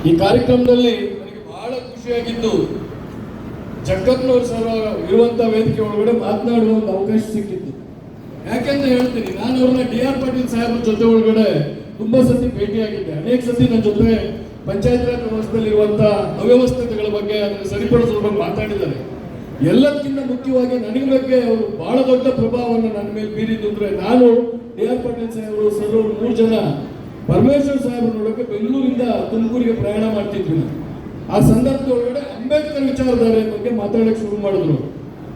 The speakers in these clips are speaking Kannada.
ಈ ಕಾರ್ಯಕ್ರಮದಲ್ಲಿ ನನಗೆ ಬಹಳ ಖುಷಿಯಾಗಿದ್ದು ಜಗತ್ನವ್ರು ಸರ್ ಇರುವಂತ ವೇದಿಕೆ ಒಳಗಡೆ ಮಾತನಾಡುವ ಒಂದು ಅವಕಾಶ ಸಿಕ್ಕಿತ್ತು. ಯಾಕೆಂತ ಹೇಳ್ತೀನಿ, ನಾನು ಅವ್ರನ್ನ ಡಿ.ಆರ್. ಪಾಟೀಲ್ ಸಾಹೇಬ್ರ ಜೊತೆ ಒಳಗಡೆ ತುಂಬಾ ಸತಿ ಭೇಟಿಯಾಗಿದ್ದೆ. ಅನೇಕ ಸತಿ ನನ್ನ ಜೊತೆ ಪಂಚಾಯತ್ ರಾಜ್ ವ್ಯವಸ್ಥೆಯಲ್ಲಿರುವಂತ ಅವ್ಯವಸ್ಥೆಗಳ ಬಗ್ಗೆ, ಅದನ್ನು ಸರಿಪಡಿಸೋದ್ರ ಬಗ್ಗೆ ಮಾತಾಡಿದ್ದಾರೆ. ಎಲ್ಲದಕ್ಕಿಂತ ಮುಖ್ಯವಾಗಿ ನನಗೆ ಬಗ್ಗೆ ಅವರು ಬಹಳ ದೊಡ್ಡ ಪ್ರಭಾವವನ್ನು ನನ್ನ ಮೇಲೆ ಬೀರಿದ್ದು ಅಂದ್ರೆ, ನಾನು ಡಿ.ಆರ್. ಪಾಟೀಲ್ ಸಾಹೇಬರು ಸರ್ 3 ಜನ ಪರಮೇಶ್ವರ್ ಸಾಹೇಬ್ರ ನೋಡಕ್ಕೆ ಬೆಂಗಳೂರಿಂದ ತುಮಕೂರಿಗೆ ಪ್ರಯಾಣ ಮಾಡ್ತಿದ್ವಿ. ಆ ಸಂದರ್ಭದೊಳಗಡೆ ಅಂಬೇಡ್ಕರ್ ವಿಚಾರಧಾರೆ ಬಗ್ಗೆ ಮಾತಾಡಕ್ಕೆ ಶುರು ಮಾಡಿದ್ರು.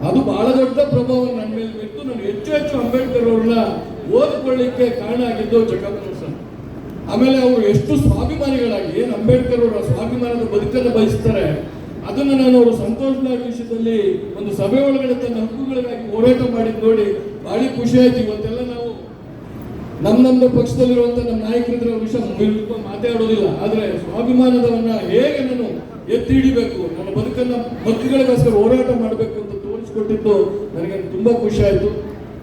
ಅದು ಬಹಳ ದೊಡ್ಡ ಪ್ರಭಾವ ನನ್ನ ಮೇಲೆ ಬಿತ್ತು. ನಾನು ಹೆಚ್ಚು ಅಂಬೇಡ್ಕರ್ ಅವ್ರನ್ನ ಓದ್ಕೊಳ್ಳಿಕ್ಕೆ ಕಾರಣ ಆಗಿದ್ದು ಜಗತ್ನವ್ರು ಸರ್. ಆಮೇಲೆ ಅವರು ಎಷ್ಟು ಸ್ವಾಭಿಮಾನಿಗಳಾಗಿ, ಏನು ಅಂಬೇಡ್ಕರ್ ಅವರ ಸ್ವಾಭಿಮಾನದ ಬದುಕನ್ನು ಬಯಸ್ತಾರೆ, ಅದನ್ನು ನಾನು ಅವರು ಸಂತೋಷ್ ಲಾಡ್ ವಿಷಯದಲ್ಲಿ ಒಂದು ಸಭೆ ಒಳಗಡೆ ತನ್ನ ಹಕ್ಕುಗಳಿಗಾಗಿ ಹೋರಾಟ ಮಾಡಿದ್ದು ನೋಡಿ ಬಹಳ ಖುಷಿ ಆಯ್ತು. ಇವತ್ತೆಲ್ಲ ನಾವು ನಮ್ಮ ಪಕ್ಷದಲ್ಲಿರುವಂತ ನಮ್ಮ ನಾಯಕರಿದ್ರೆ ವಿಷಯ ಮಾತಾಡೋದಿಲ್ಲ, ಆದ್ರೆ ಸ್ವಾಭಿಮಾನದವನ್ನ ಹೇಗೆ ನಾನು ಎತ್ತಿ ಹಿಡಿಬೇಕು, ನನ್ನ ಬದುಕನ್ನ ಹಕ್ಕುಗಳಿಗೋಸ್ಕರ ಹೋರಾಟ ಮಾಡಬೇಕು ಅಂತ ತೋರಿಸ್ಕೊಟ್ಟಿದ್ದು ನನಗೆ ತುಂಬಾ ಖುಷಿ ಆಯ್ತು.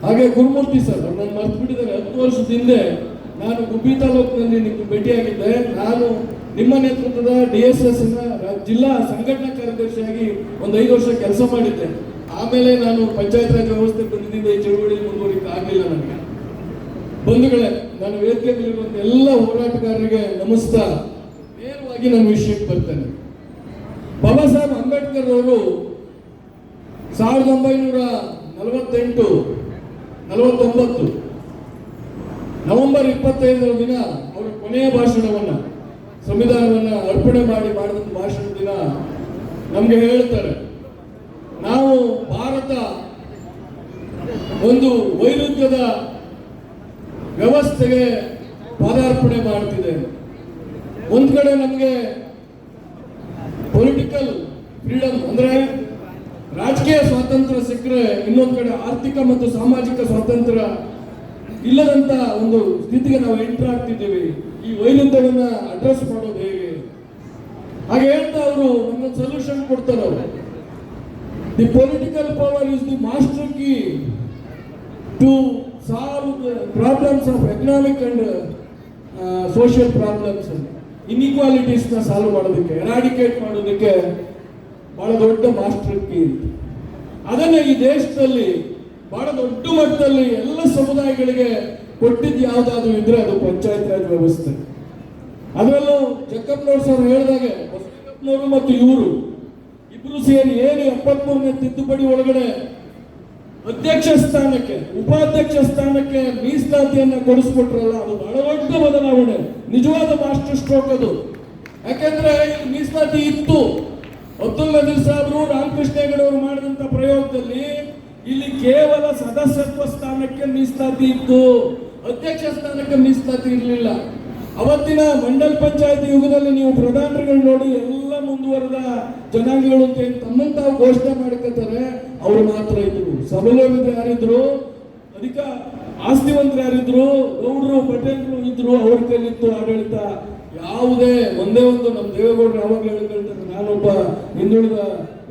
ಹಾಗೆ ಗುರುಮೂರ್ತಿ ಸರ್ ನಾನು ಮರ್ತು ಬಿಟ್ಟಿದ್ದಾರೆ. 10 ವರ್ಷದ ಹಿಂದೆ ನಾನು ಗುಬ್ಬಿ ತಾಲೂಕಿನಲ್ಲಿ ನಿಮ್ಗೆ ಭೇಟಿಯಾಗಿದ್ದೆ. ನಾನು ನಿಮ್ಮ ನೇತೃತ್ವದ DSS ಜಿಲ್ಲಾ ಸಂಘಟನಾ ಕಾರ್ಯದರ್ಶಿಯಾಗಿ ಒಂದು 5 ವರ್ಷ ಕೆಲಸ ಮಾಡಿದ್ದೆ. ಆಮೇಲೆ ನಾನು ಪಂಚಾಯತ್ ರಾಜ್ ವ್ಯವಸ್ಥೆ ಬಂದಿದ್ದ ಈ ಚಳುವಳಿ ಮುಂದುವರಿಕೆ ಆಗಲಿಲ್ಲ ನನಗೆ. ಬಂಧುಗಳೇ, ನಾನು ವೇದಿಕೆ ಮೇಲಿರುವಂತ ಎಲ್ಲ ಹೋರಾಟಗಾರರಿಗೆ ನಮಸ್ತಾ. ನೇರವಾಗಿ ನಾನು ವಿಷಯಕ್ಕೆ ಬರ್ತೇನೆ. ಬಾಬಾ ಸಾಹೇಬ್ ಅಂಬೇಡ್ಕರ್ ಅವರು 1949 ನವೆಂಬರ್ 25 ದಿನ ಅವರ ಕೊನೆಯ ಭಾಷಣವನ್ನ, ಸಂವಿಧಾನವನ್ನ ಅರ್ಪಣೆ ಮಾಡಿದಂತ ಭಾಷಣದ ದಿನ ನಮ್ಗೆ ಹೇಳ್ತಾರೆ, ನಾವು ಭಾರತ ಒಂದು ವೈರುಧ್ಯದ ವ್ಯವಸ್ಥೆಗೆ ಪಾದಾರ್ಪಣೆ ಮಾಡ್ತಿದೆ. ಒಂದ್ ಕಡೆ ನಮಗೆ ಪೊಲಿಟಿಕಲ್ ಫ್ರೀಡಮ್ ಅಂದ್ರೆ ರಾಜಕೀಯ ಸ್ವಾತಂತ್ರ್ಯ ಸಿಕ್ಕರೆ, ಇನ್ನೊಂದ್ ಕಡೆ ಆರ್ಥಿಕ ಮತ್ತು ಸಾಮಾಜಿಕ ಸ್ವಾತಂತ್ರ್ಯ ಇಲ್ಲದಂತ ಒಂದು ಸ್ಥಿತಿಗೆ ನಾವು ಎಂಟರ್ ಆಗ್ತಿದ್ದೀವಿ. ಈ ವೈರುಧ್ಯವನ್ನ ಅಡ್ರೆಸ್ ಮಾಡೋದು ಹೇಗೆ? ಹಾಗೆ ಹೇಳ್ತಾ ಅವರು ನಮ್ಮೊಂದು ಸೊಲ್ಯೂಷನ್ ಕೊಡ್ತಾರೆ. ಅವರು the political power is the master key to solve the problems of economic and social problems, inequalities ನ ಸಾಲ್ವ್ ಮಾಡೋದಕ್ಕೆ, ಎರಾಡಿಕೇಟ್ ಮಾಡೋದಕ್ಕೆ ಬಹಳ ದೊಡ್ಡ ಮಾಸ್ಟರ್ ಕೀ. ಅದನ್ನ ಈ ದೇಶದಲ್ಲಿ ಬಹಳ ದೊಡ್ಡ ಮಟ್ಟದಲ್ಲಿ ಎಲ್ಲ ಸಮುದಾಯಗಳಿಗೆ ಕೊಟ್ಟಿದ್ದು ಯಾವ್ದಾದ್ರು ಇದ್ರೆ ಅದು ಪಂಚಾಯತ್ ರಾಜ್ ವ್ಯವಸ್ಥೆ. ಅದರಲ್ಲೂ ಜಕ್ಕಪ್ಪನವ್ರು ಸರ್ ಹೇಳಿದಾಗೆ ಬಸವಣ್ಣನವರು ಮತ್ತು ಇವರು ಇಬ್ರು ಸೇರಿ ಏನು 73ನೇ ತಿದ್ದುಪಡಿ ಒಳಗಡೆ ಅಧ್ಯಕ್ಷ ಸ್ಥಾನಕ್ಕೆ, ಉಪಾಧ್ಯಕ್ಷ ಸ್ಥಾನಕ್ಕೆ ಮೀಸಲಾತಿಯನ್ನ ಕೊಡಿಸ್ಕೊಟ್ರಲ್ಲ, ಅದು ಬಹಳ ದೊಡ್ಡ ಬದಲಾವಣೆ, ನಿಜವಾದ ಮಾಸ್ಟರ್ ಸ್ಟ್ರೋಕ್ ಅದು. ಯಾಕೆಂದ್ರೆ ಮೀಸಲಾತಿ ಇತ್ತು. ಅಬ್ದುಲ್ ನಜೀರ್ ಸಾಹೇಬರು, ರಾಮಕೃಷ್ಣ ಹೆಗಡೆ ಅವರು ಮಾಡಿದಂತ ಪ್ರಯೋಗದಲ್ಲಿ ಇಲ್ಲಿ ಕೇವಲ ಸದಸ್ಯತ್ವ ಸ್ಥಾನಕ್ಕೆ ಮೀಸಲಾತಿ ಇತ್ತು, ಅಧ್ಯಕ್ಷ ಸ್ಥಾನಕ್ಕೆ ಮೀಸಲಾತಿ ಇರಲಿಲ್ಲ. ಅವತ್ತಿನ ಮಂಡಲ್ ಪಂಚಾಯತ್ ಯುಗದಲ್ಲಿ ನೀವು ಪ್ರಧಾನರುಗಳು ನೋಡಿ, ಎಲ್ಲ ಮುಂದುವರೆದ ಜನಾಂಗಗಳು ಅಂತ ತಮ್ಮನ್ನು ತಾವು ಘೋಷಣೆ ಮಾಡ್ಕೊತಾರೆ. ಅವ್ರು ಮಾತ್ರ ಇದ್ರು. ಸಬಲೋಗಿದ್ರು ಯಾರಿದ್ರು, ಅಧಿಕ ಆಸ್ತಿವಂತರು ಯಾರಿದ್ರು, ಗೌಡರು ಪಟೇಲರು ಇದ್ರು, ಅವ್ರ ಕೈಲಿತ್ತು ಆಡಳಿತ. ಯಾವುದೇ ಒಂದೇ ಒಂದು ನಮ್ಮ ದೇವೇಗೌಡರು ಯಾವಾಗಲೂ ಹೇಳ್ತಾರೆ, ನಾನೊಬ್ಬ ಹಿಂದುಳಿದ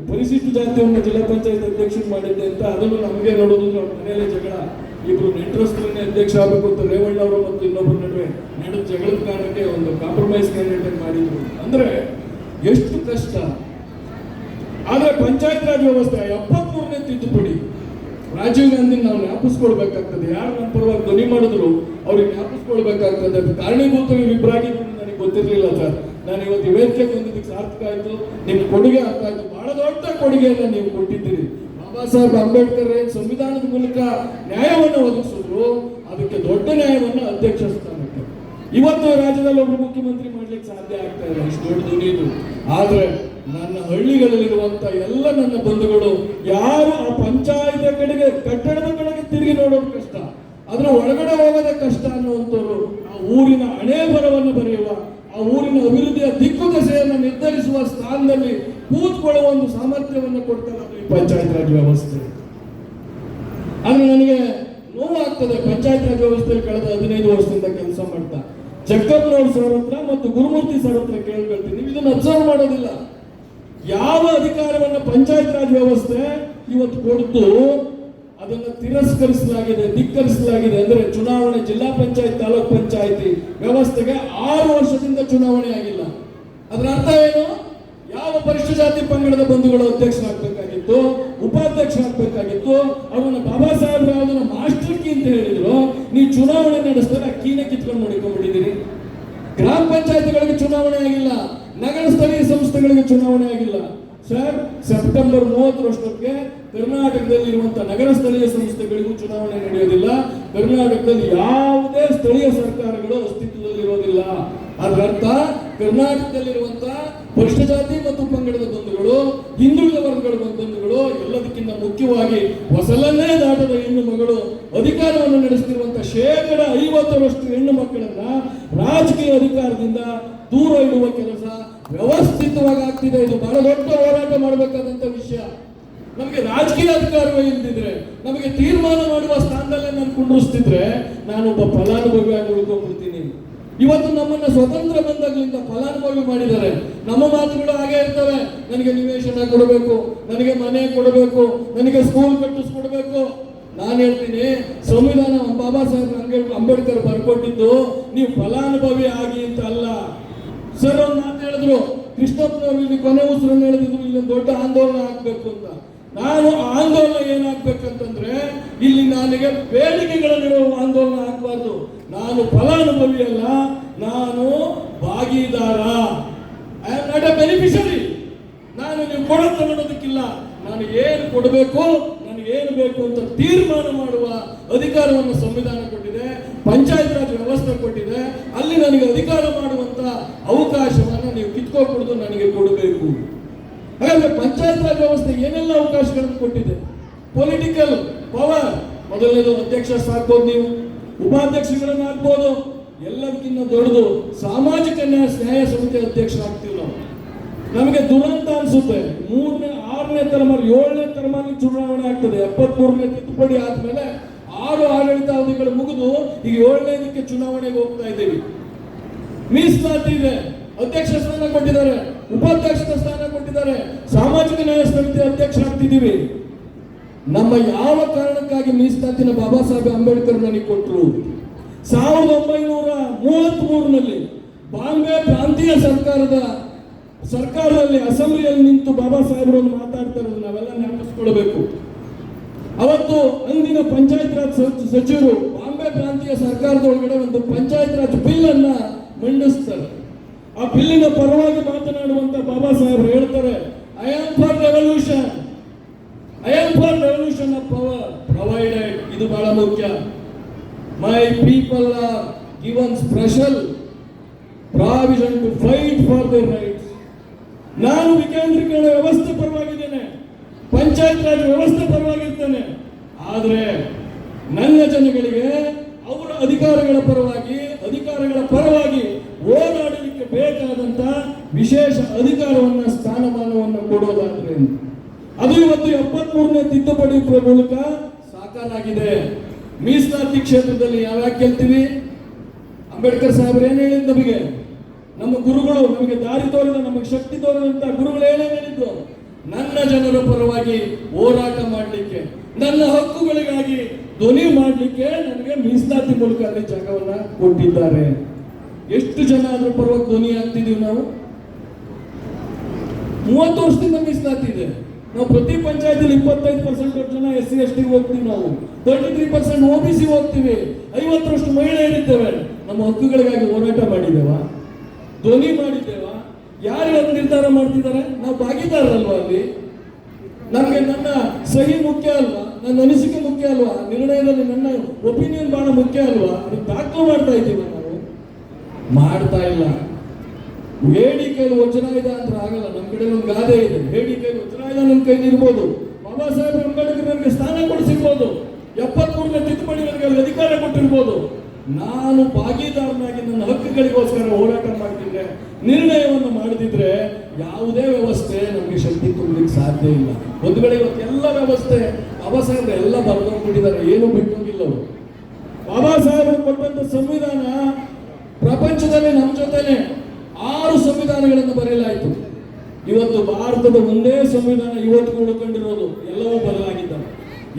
ಪರಿಶಿಷ್ಟ ಜಾತಿಯನ್ನು ಜಿಲ್ಲಾ ಪಂಚಾಯತ್ ಅಧ್ಯಕ್ಷ ಮಾಡಿದ್ದೆ ಅಂತ. ಅದನ್ನು ನಮಗೆ ನೋಡೋದು ಅವ್ರ ಮನೆಯಲ್ಲೇ ಜಗಳ, ಇಬ್ರು ನೆಂಟರಸ್ಥರನ್ನೇ ಅಧ್ಯಕ್ಷ ಆಗಬೇಕು ಅಂತ ರೇವಣ್ಣ ಅವರು ಮತ್ತು ಇನ್ನೊಬ್ಬರ ನಡುವೆ ನಡೆದ ಜಗಳದ ಕಾರಣಕ್ಕೆ ಒಂದು ಕಾಂಪ್ರಮೈಸ್ ಕ್ಯಾಂಡಿಡೇಟ್ ಮಾಡಿದ್ರು. ಅಂದ್ರೆ ಎಷ್ಟು ಕಷ್ಟ. ಆದ್ರೆ ಪಂಚಾಯತ್ ರಾಜ್ ವ್ಯವಸ್ಥೆ 73ನೇ ತಿದ್ದುಪಡಿ ರಾಜೀವ್ ಗಾಂಧಿ ನಾವು ಜ್ಞಾಪಿಸ್ಕೊಳ್ಬೇಕಾಗ್ತದೆ. ಯಾರು ನಮ್ಮ ಪರವಾಗಿ ಧ್ವನಿ ಮಾಡಿದ್ರು ಅವ್ರಿಗೆ ಜ್ಞಾಪಿಸ್ಕೊಳ್ಬೇಕಾಗ್ತದೆ. ಕಾರಣೀಭೂತ ಇವರಿಬ್ಬರಾಗಿದ್ದು ನನಗೆ ಗೊತ್ತಿರಲಿಲ್ಲ ಸರ್. ನಾನು ಇವತ್ತು ವೇದಿಕೆಗೆ ಬಂದಿದ್ದಕ್ಕೆ ಸಾರ್ಥಕ ಆಯ್ತು. ನಿಮ್ಮ ಕೊಡುಗೆ ಅರ್ಥ ಆಯ್ತು. ಬಹಳ ದೊಡ್ಡ ಕೊಡುಗೆಯನ್ನ ನೀವು ಕೊಟ್ಟಿದ್ದೀರಿ. ಬಾಬಾ ಸಾಹೇಬ್ ಅಂಬೇಡ್ಕರ್ ಸಂವಿಧಾನದ ಮೂಲಕ ನ್ಯಾಯವನ್ನು ಒದಗಿಸಿದ್ರು, ಅದಕ್ಕೆ ದೊಡ್ಡ ನ್ಯಾಯವನ್ನು ಅಧ್ಯಕ್ಷ ಸ್ಥಾನಕ್ಕೆ. ಇವತ್ತು ರಾಜ್ಯದಲ್ಲಿ ಒಬ್ಬರು ಮುಖ್ಯಮಂತ್ರಿ ಮಾಡ್ಲಿಕ್ಕೆ ಸಾಧ್ಯ ಆಗ್ತಾ ಇಲ್ಲ, ಇಷ್ಟು ದೊಡ್ಡ ಧ್ವನಿದು. ಆದ್ರೆ ನನ್ನ ಹಳ್ಳಿಗಳಲ್ಲಿರುವಂತ ಎಲ್ಲ ನನ್ನ ಬಂಧುಗಳು ಯಾರು ಆ ಪಂಚಾಯತ್ ಕಡೆಗೆ, ಕಟ್ಟಡದ ಕಡೆಗೆ ತಿರುಗಿ ನೋಡೋದು ಕಷ್ಟ, ಅದ್ರ ಒಳಗಡೆ ಹೋಗೋದೇ ಕಷ್ಟ ಅನ್ನುವಂಥವ್ರು ಆ ಊರಿನ ಹಣೆ ಬರವನ್ನು ಬರೆಯುವ, ಆ ಊರಿನ ಅಭಿವೃದ್ಧಿಯ ದಿಕ್ಕು ದಶೆಯನ್ನು ನಿರ್ಧರಿಸುವ ಸ್ಥಾನದಲ್ಲಿ ಕೂತ್ಕೊಳ್ಳುವ ಒಂದು ಸಾಮರ್ಥ್ಯವನ್ನು ಕೊಡ್ತಾರೆ ಈ ಪಂಚಾಯತ್ ರಾಜ್ ವ್ಯವಸ್ಥೆ. ಆದ್ರೆ ನನಗೆ ನೋವಾಗ್ತದೆ, ಪಂಚಾಯತ್ ರಾಜ್ ವ್ಯವಸ್ಥೆಯಲ್ಲಿ ಕಳೆದ 15 ವರ್ಷದಿಂದ ಕೆಲಸ ಮಾಡ್ತಾ ಜಕ್ಕಪ್ಪನವ್ರ ಸರ್ ಹತ್ರ ಮತ್ತು ಗುರುಮೂರ್ತಿ ಸರ್ ಹತ್ರ ಕೇಳ್ಕೊಳ್ತೀನಿ, ನೀವು ಇದನ್ನು ಅಬ್ಸರ್ವ್ ಮಾಡೋದಿಲ್ಲ. ಯಾವ ಅಧಿಕಾರವನ್ನ ಪಂಚಾಯತ್ ರಾಜ್ ವ್ಯವಸ್ಥೆ ಇವತ್ತು ಕೊಡ್ತು ಅದನ್ನು ತಿರಸ್ಕರಿಸಲಾಗಿದೆ, ಧಿಕ್ಕರಿಸಲಾಗಿದೆ. ಅಂದ್ರೆ ಚುನಾವಣೆ, ಜಿಲ್ಲಾ ಪಂಚಾಯತ್, ತಾಲೂಕ್ ಪಂಚಾಯತಿ ವ್ಯವಸ್ಥೆಗೆ 6 ವರ್ಷದಿಂದ ಚುನಾವಣೆ ಆಗಿಲ್ಲ. ಅದರ ಅರ್ಥ ಏನು? ಯಾವ ಪರಿಶಿಷ್ಟ ಜಾತಿ ಪಂಗಡದ ಬಂಧುಗಳು ಅಧ್ಯಕ್ಷರಾಗಬೇಕಾಗಿತ್ತು, ಉಪಾಧ್ಯಕ್ಷರಾಗಬೇಕಾಗಿತ್ತು, ಅವ್ರನ್ನ ಬಾಬಾ ಸಾಹೇಬ್ರು ಯಾವ್ದನ್ನ ಮಾಸ್ಟರ್ ಕೀ ಅಂತ ಹೇಳಿದ್ರು, ನೀವು ಚುನಾವಣೆ ನಡೆಸಿದ್ರೆ ಆ ಕೀನ ಕಿತ್ಕೊಂಡು ನೋಡಿಕೊಂಡಿದ್ದೀರಿ. ಗ್ರಾಮ ಪಂಚಾಯತ್ಗಳಿಗೆ ಚುನಾವಣೆ ಆಗಿಲ್ಲ, ನಗರ ಸ್ಥಳೀಯ ಸಂಸ್ಥೆಗಳಿಗೆ ಚುನಾವಣೆ ಆಗಿಲ್ಲ. ಸರ್, ಸೆಪ್ಟೆಂಬರ್ 30ರಷ್ಟಕ್ಕೆ ಕರ್ನಾಟಕದಲ್ಲಿರುವಂತಹ ನಗರ ಸ್ಥಳೀಯ ಸಂಸ್ಥೆಗಳಿಗೂ ಚುನಾವಣೆ ನಡೆಯೋದಿಲ್ಲ. ಕರ್ನಾಟಕದಲ್ಲಿ ಯಾವುದೇ ಸ್ಥಳೀಯ ಸರ್ಕಾರಗಳು ಅಸ್ತಿತ್ವದಲ್ಲಿರೋದಿಲ್ಲ. ಅದರ ಅರ್ಥ ಕರ್ನಾಟಕದಲ್ಲಿರುವಂತಹ ಪರಿಶಿಷ್ಟ ಜಾತಿ ಮತ್ತು ಪಂಗಡದ ಬಂಧುಗಳು, ಹಿಂದುಳಿದ ವರ್ಗಗಳ ಬಂಧುಗಳು, ಎಲ್ಲದಕ್ಕಿಂತ ಮುಖ್ಯವಾಗಿ ಹೊಸಲನ್ನೇ ದಾಟದ ಹೆಣ್ಣು ಮಗಳು ಅಧಿಕಾರವನ್ನು ನಡೆಸುತ್ತಿರುವಂತಹ 50% ಹೆಣ್ಣು ಮಕ್ಕಳನ್ನ ರಾಜಕೀಯ ಅಧಿಕಾರದಿಂದ ದೂರ ಇಡುವ ಕೆಲಸ ವ್ಯವಸ್ಥಿತವಾಗಿ ಆಗ್ತಿದೆ. ಇದು ಬಹಳ ದೊಡ್ಡ ಹೋರಾಟ ಮಾಡಬೇಕಾದಂತ ವಿಷಯ. ನಮಗೆ ರಾಜಕೀಯ ಅಧಿಕಾರವೇ ಇಲ್ದಿದ್ರೆ, ನಮಗೆ ತೀರ್ಮಾನ ಮಾಡುವ ಸ್ಥಾನದಲ್ಲೇ ನಾನು ಕುಂಡ್ರಿಸ್ತಿದ್ರೆ ನಾನೊಬ್ಬ ಫಲಾನುಭವಿಯಾಗಿ ಉಳ್ಕೊಂಡ್ಬಿಡ್ತೀನಿ. ಇವತ್ತು ನಮ್ಮನ್ನ ಸ್ವತಂತ್ರ ಬಂದಾಗಲಿಂದ ಫಲಾನುಭವಿ ಮಾಡಿದ್ದಾರೆ. ನಮ್ಮ ಮಾತುಗಳು ಹಾಗೆ ಇರ್ತವೆ. ನನಗೆ ನಿವೇಶನ ಕೊಡಬೇಕು, ನನಗೆ ಮನೆ ಕೊಡಬೇಕು, ನನಗೆ ಸ್ಕೂಲ್ ಕಟ್ಟಿಸ್ಕೊಡ್ಬೇಕು. ನಾನು ಹೇಳ್ತೀನಿ, ಸಂವಿಧಾನ ಬಾಬಾ ಸಾಹೇಬ್ ಅಂಬೇಡ್ಕರ್ ಬರ್ಕೊಟ್ಟಿದ್ದು ನೀವು ಫಲಾನುಭವಿ ಆಗಿ ಅಂತ ಅಲ್ಲ. ಸರ್ ಒಂದು ಮಾತು ಹೇಳಿದ್ರು, ಕೃಷ್ಣಪ್ಪನವರು ಇಲ್ಲಿ ಕೊನೆ ಉಸಿರನ್ನು ಹೇಳಿದ್ರು, ಇಲ್ಲೊಂದು ದೊಡ್ಡ ಆಂದೋಲನ ಆಗ್ಬೇಕು ಅಂತ. ನಾನು ಆಂದೋಲನ ಏನಾಗ್ಬೇಕಂತಂದ್ರೆ, ಇಲ್ಲಿ ನನಗೆ ಬೇಡಿಕೆಗಳನ್ನಿರುವ ಆಂದೋಲನ ಆಗಬಾರ್ದು. ನಾನು ಫಲಾನುಭವಿ ಅಲ್ಲ, ನಾನು ಭಾಗಿದಾರ. I am not a beneficiary. ನಾನು ನೀವು ಕೊಡೋ ತಗೊಳ್ಳೋದಕ್ಕಿಲ್ಲ. ನಾನು ಏನು ಕೊಡಬೇಕು, ನನಗೆ ಏನು ಬೇಕು ಅಂತ ತೀರ್ಮಾನ ಮಾಡುವ ಅಧಿಕಾರವನ್ನು ಸಂವಿಧಾನ ಕೊಟ್ಟಿದೆ, ಪಂಚಾಯತ್ ರಾಜ್ ವ್ಯವಸ್ಥೆ ಕೊಟ್ಟಿದೆ. ಅಲ್ಲಿ ನನಗೆ ಅಧಿಕಾರ ಮಾಡುವಂತ ಅವಕಾಶವನ್ನು ನೀವು ಕಿತ್ಕೊಡ್ದು ನನಗೆ ಕೊಡಬೇಕು. ಹಾಗಾದ್ರೆ ಪಂಚಾಯತ್ ರಾಜ್ ವ್ಯವಸ್ಥೆ ಏನೆಲ್ಲ ಅವಕಾಶಗಳನ್ನು ಕೊಟ್ಟಿದೆ? ಪೊಲಿಟಿಕಲ್ ಪವರ್, ಮೊದಲನೇದು ಅಧ್ಯಕ್ಷ ಆಗ್ಬೋದು, ನೀವು ಉಪಾಧ್ಯಕ್ಷಗಳನ್ನ ಆಗ್ಬೋದು. ಎಲ್ಲದಕ್ಕಿಂತ ದೊಡ್ಡದು ಸಾಮಾಜಿಕ ನ್ಯಾಯ ಸಮಿತಿ ಅಧ್ಯಕ್ಷರಾಗ್ತೀವಿ ನಾವು. ನಮಗೆ ದುರಂತ ಅನ್ಸುತ್ತೆ, 3ನೇ 6ನೇ ತಲೆಮಾರು 7ನೇ ತಲೆಮಾರು ಚುನಾವಣೆ ಆಗ್ತದೆ. 73ನೇ ತಿದ್ದುಪಡಿ ಆದ್ಮೇಲೆ 6 ಆಡಳಿತಾವಧಿಗಳು ಮುಗಿದು ಈಗ 7ನೇದಕ್ಕೆ ಚುನಾವಣೆಗೆ ಹೋಗ್ತಾ ಇದ್ದೀವಿ. ಮೀಸಲಾತಿ ಇದೆ, ಅಧ್ಯಕ್ಷ ಸ್ಥಾನ ಕೊಟ್ಟಿದ್ದಾರೆ, ಉಪಾಧ್ಯಕ್ಷ ಸ್ಥಾನ ಕೊಟ್ಟಿದ್ದಾರೆ, ಸಾಮಾಜಿಕ ನ್ಯಾಯ ಸಮಿತಿ ಅಧ್ಯಕ್ಷರಾಗ್ತಿದ್ದೀವಿ. ನಮ್ಮ ಯಾವ ಕಾರಣಕ್ಕಾಗಿ ಮೀಸಲಾತಿನ ಬಾಬಾ ಸಾಹೇಬ್ ಅಂಬೇಡ್ಕರ್ ನನಗೆ ಕೊಟ್ಟರು? 1933ರಲ್ಲಿ ಬಾಂಬೆ ಪ್ರಾಂತೀಯ ಸರ್ಕಾರದಲ್ಲಿ ಅಸೆಂಬ್ಲಿಯಲ್ಲಿ ನಿಂತು ಬಾಬಾ ಸಾಹೇಬರು ಮಾತಾಡ್ತಾರೆ, ನಾವೆಲ್ಲ ಜ್ಞಾಪಿಸ್ಕೊಳ್ಬೇಕು. ಅವತ್ತು ಅಂದಿನ ಪಂಚಾಯತ್ ರಾಜ್ ಸಚಿವರು ಬಾಂಬೆ ಪ್ರಾಂತೀಯ ಸರ್ಕಾರದ ಒಳಗಡೆ ಒಂದು ಪಂಚಾಯತ್ ರಾಜ್ ಬಿಲ್ ಅನ್ನ ಮಂಡಿಸ್ತಾರೆ. ಆ ಬಿಲ್ಲಿನ ಪರವಾಗಿ ಮಾತನಾಡುವಂತ ಬಾಬಾ ಸಾಹೇಬರು ಹೇಳ್ತಾರೆ, I am for revolution, I am for revolution of power provided. ಇದು ಬಹಳ ಮುಖ್ಯ. My people are given special provision to fight for their rights. ನಾನು ವಿಕೇಂದ್ರೀಕರಣ ವ್ಯವಸ್ಥೆ ಪರವಾಗಿದ್ದೇನೆ, ಪಂಚಾಯತ್ ರಾಜ್ ವ್ಯವಸ್ಥೆ ಪರವಾಗಿರ್ತೇನೆ. ಆದರೆ ನನ್ನ ಜನಗಳಿಗೆ ಅವರ ಅಧಿಕಾರಗಳ ಪರವಾಗಿ ಹೋರಾಡಲಿಕ್ಕೆ ಬೇಕಾದಂತ ವಿಶೇಷ ಅಧಿಕಾರವನ್ನ ಸ್ಥಾನಮಾನವನ್ನು ಕೊಡೋದಾದ್ರೆ ಅದು ಇವತ್ತು 73ನೇ ತಿದ್ದುಪಡಿ ಮೂಲಕ ಸಾಕಾರಾಗಿದೆ. ಮೀಸಲಾತಿ ಕ್ಷೇತ್ರದಲ್ಲಿ ಯಾವ್ಯಾವ ಕೇಳ್ತೀವಿ? ಅಂಬೇಡ್ಕರ್ ಸಾಹೇಬರು ಏನ್ ಹೇಳಿದ್ ನಮಗೆ? ನಮ್ಮ ಗುರುಗಳು ನಮಗೆ ದಾರಿ ತೋರಿದ, ನಮಗೆ ಶಕ್ತಿ ತೋರಿದಂತ ಗುರುಗಳು ಏನೇನು ಹೇಳಿದ್ದು? ನನ್ನ ಜನರ ಪರವಾಗಿ ಹೋರಾಟ ಮಾಡಲಿಕ್ಕೆ, ನನ್ನ ಹಕ್ಕುಗಳಿಗಾಗಿ ಧ್ವನಿ ಮಾಡಲಿಕ್ಕೆ ನನಗೆ ಮೀಸಲಾತಿ ಮೂಲಕ ಅಲ್ಲಿ ಜಾಗವನ್ನ ಕೊಟ್ಟಿದ್ದಾರೆ. ಎಷ್ಟು ಜನ ಅದ್ರ ಪರವಾಗಿ ಧ್ವನಿ ಆಗ್ತಿದೀವಿ ನಾವು? 30 ವರ್ಷದಿಂದ ಮೀಸಲಾತಿ ಇದೆ. ನಾವು ಪ್ರತಿ ಪಂಚಾಯತಿಲಿ 25% ಜನ SC/ST ಹೋಗ್ತೀವಿ, ನಾವು 33% OBC ಹೋಗ್ತೀವಿ, 50ರಷ್ಟು ಮಹಿಳೆಯರಿದ್ದೇವೆ. ನಮ್ಮ ಹಕ್ಕುಗಳಿಗಾಗಿ ಹೋರಾಟ ಮಾಡಿದ್ದೇವಾ? ಧ್ವನಿ ಮಾಡಿದ್ದೇವಾ? ಯಾರು ನಿರ್ಧಾರ ಮಾಡ್ತಿದ್ದಾರೆ? ನಾವು ಭಾಗಿದಾರಲ್ವಾ ಅಲ್ಲಿ? ನಮಗೆ ನನ್ನ ಸಹಿ ಮುಖ್ಯ ಅಲ್ವಾ? ನನ್ನ ಅನಿಸಿಕೆ ಮುಖ್ಯ ಅಲ್ವಾ? ನಿರ್ಣಯದಲ್ಲಿ ನನ್ನ ಒಪಿನಿಯನ್ ಬಹಳ ಮುಖ್ಯ ಅಲ್ವಾ? ಅದು ದಾಖಲು ಮಾಡ್ತಾ ಇದ್ದೀವಿ ನಾವು? ಮಾಡ್ತಾ ಇಲ್ಲ. ಹೇಡಿಕೆಯಲ್ಲಿ ವಚನ ಇದೆ ಅಂತ ಆಗಲ್ಲ. ನಮ್ಮ ಕಡೆ ಒಂದು ಗಾದೆ ಇದೆ, ಹೇಡಿಕೆಯಲ್ಲಿ ವಚನ ಇದೆ ನನ್ನ ಕೈಲಿ ಇರ್ಬೋದು. ಬಾಬಾ ಸಾಹೇಬ್ ಅಂಬೇಡ್ಕರ್ ನನಗೆ ಸ್ಥಾನ ಕೊಡಿಸಿರ್ಬೋದು, 73ನೇ ತಿದ್ದುಪಡಿ ನನಗೆ ಅಧಿಕಾರ ಕೊಟ್ಟಿರ್ಬೋದು. ನಾನು ಭಾಗಿದಾರನಾಗಿ ನನ್ನ ಹಕ್ಕುಗಳಿಗೋಸ್ಕರ ಹೋರಾಟ ಮಾಡ್ತಿದ್ರೆ, ನಿರ್ಣಯವನ್ನು ಮಾಡದಿದ್ರೆ ಯಾವುದೇ ವ್ಯವಸ್ಥೆ ನಮಗೆ ಶಕ್ತಿ ತುಂಬಲಿಕ್ಕೆ ಸಾಧ್ಯ ಇಲ್ಲ. ಒಂದು ವೇಳೆ ಇವತ್ತು ಎಲ್ಲ ವ್ಯವಸ್ಥೆ ಬಾಬಾ ಸಾಹೇಬ್ರು ಎಲ್ಲ ಬರ್ಕೊಂಡ್ಬಿಟ್ಟಿದ್ದಾರೆ, ಏನು ಬಿಟ್ಟೋಗಿಲ್ಲ ಅವರು. ಬಾಬಾ ಸಾಹೇಬರು ಕೊಟ್ಟಂತ ಸಂವಿಧಾನ ಪ್ರಪಂಚದಲ್ಲಿ ನಮ್ಮ ಜೊತೆನೆ 6 ಸಂವಿಧಾನಗಳನ್ನು ಬರೆಯಲಾಯಿತು. ಇವತ್ತು ಭಾರತದ ಒಂದೇ ಸಂವಿಧಾನ ಇವತ್ತು ಉಳ್ಕೊಂಡಿರೋದು, ಎಲ್ಲವೂ ಬದಲಾಗಿದ್ದಾರೆ.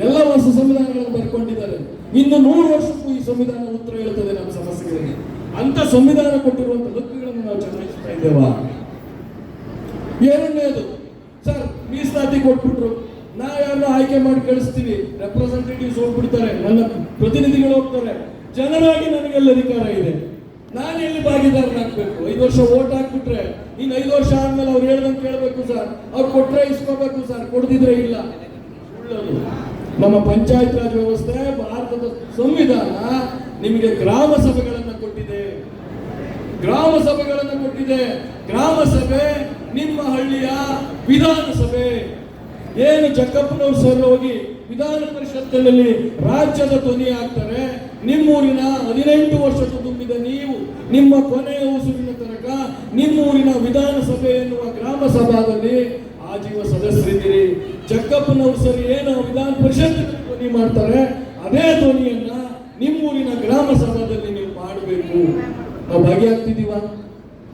ಎಲ್ಲ ಹೊಸ ಸಂವಿಧಾನಗಳನ್ನು ಬರ್ಕೊಂಡಿದ್ದಾರೆ. ಇನ್ನು 100 ವರ್ಷಕ್ಕೂ ಈ ಸಂವಿಧಾನ ಉತ್ತರ ಹೇಳ್ತದೆ ನಮ್ಮ ಸಮಸ್ಯೆಗಳಿಗೆ. ಅಂತ ಸಂವಿಧಾನ ಕೊಟ್ಟಿರುವಂತಹ ಹಕ್ಕುಗಳನ್ನು ನಾವು ಚಲಾಯಿಸ್ತಾ ಇದ್ದೇವಾ? ಏನನ್ನೇ ಅದು ಸರ್ ಮೀಸಲಾತಿ ಕೊಟ್ಬಿಟ್ರು, ನಾವು ಯಾರನ್ನ ಆಯ್ಕೆ ಮಾಡಿ ಕಳಿಸ್ತೀವಿ, ರೆಪ್ರೆಸೆಂಟೇಟಿವ್ಸ್ ಹೋಗ್ಬಿಡ್ತಾರೆ, ನನ್ನ ಪ್ರತಿನಿಧಿಗಳು ಹೋಗ್ತಾರೆ, ಜನರಾಗಿ ನನಗೆಲ್ಲ ಅಧಿಕಾರ ಇದೆ, ನಾನು ಎಲ್ಲಿ ಭಾಗಿದಾರನಾಗಬೇಕು? 5 ವರ್ಷ ಓಟ್ ಹಾಕ್ಬಿಟ್ರೆ ಇನ್ನು 5 ವರ್ಷ ಆದ್ಮೇಲೆ ಅವ್ರು ಹೇಳ್ದಂಗೆ ಕೇಳಬೇಕು ಸರ್, ಅವ್ರು ಕೊಟ್ರೆ ಇಸ್ಕೋಬೇಕು ಸರ್, ಕೊಡದಿದ್ರೆ ಇಲ್ಲ. ಸುಳ್ಳದು. ನಮ್ಮ ಪಂಚಾಯತ್ ರಾಜ್ ವ್ಯವಸ್ಥೆ, ಭಾರತದ ಸಂವಿಧಾನ ನಿಮಗೆ ಗ್ರಾಮ ಸಭೆಗಳನ್ನ ಕೊಟ್ಟಿದೆ, ಗ್ರಾಮ ಸಭೆಗಳನ್ನ ಕೊಟ್ಟಿದೆ. ಗ್ರಾಮ ಸಭೆ ನಿಮ್ಮ ಹಳ್ಳಿಯ ವಿಧಾನಸಭೆ. ಏನು ಜಕ್ಕಪ್ಪನವ್ರು ಸರ್ ಹೋಗಿ ವಿಧಾನ ಪರಿಷತ್ತಿನಲ್ಲಿ ರಾಜ್ಯದ ಧ್ವನಿ ಆಗ್ತಾರೆ, ನಿಮ್ಮೂರಿನ 18 ವರ್ಷ ತುಂಬಿದ ನೀವು ನಿಮ್ಮ ಕೊನೆಯ ಉಸಿರಿನ ತನಕ ನಿಮ್ಮೂರಿನ ವಿಧಾನಸಭೆ ಎನ್ನುವ ಗ್ರಾಮ ಸಭಾದಲ್ಲಿ ಆಜೀವ ಸದಸ್ಯರಿದ್ದೀರಿ. ಜಕ್ಕಪ್ಪನವ್ರು ಸರ್ ಏನು ವಿಧಾನ ಪರಿಷತ್ ಧ್ವನಿ ಮಾಡ್ತಾರೆ, ಅದೇ ಧ್ವನಿಯನ್ನ ನಿಮ್ಮೂರಿನ ಗ್ರಾಮ ಸಭಾದಲ್ಲಿ ನೀವು ಮಾಡಬೇಕು. ನಾವು ಭಾಗಿಯಾಗ್ತಿದೀವ?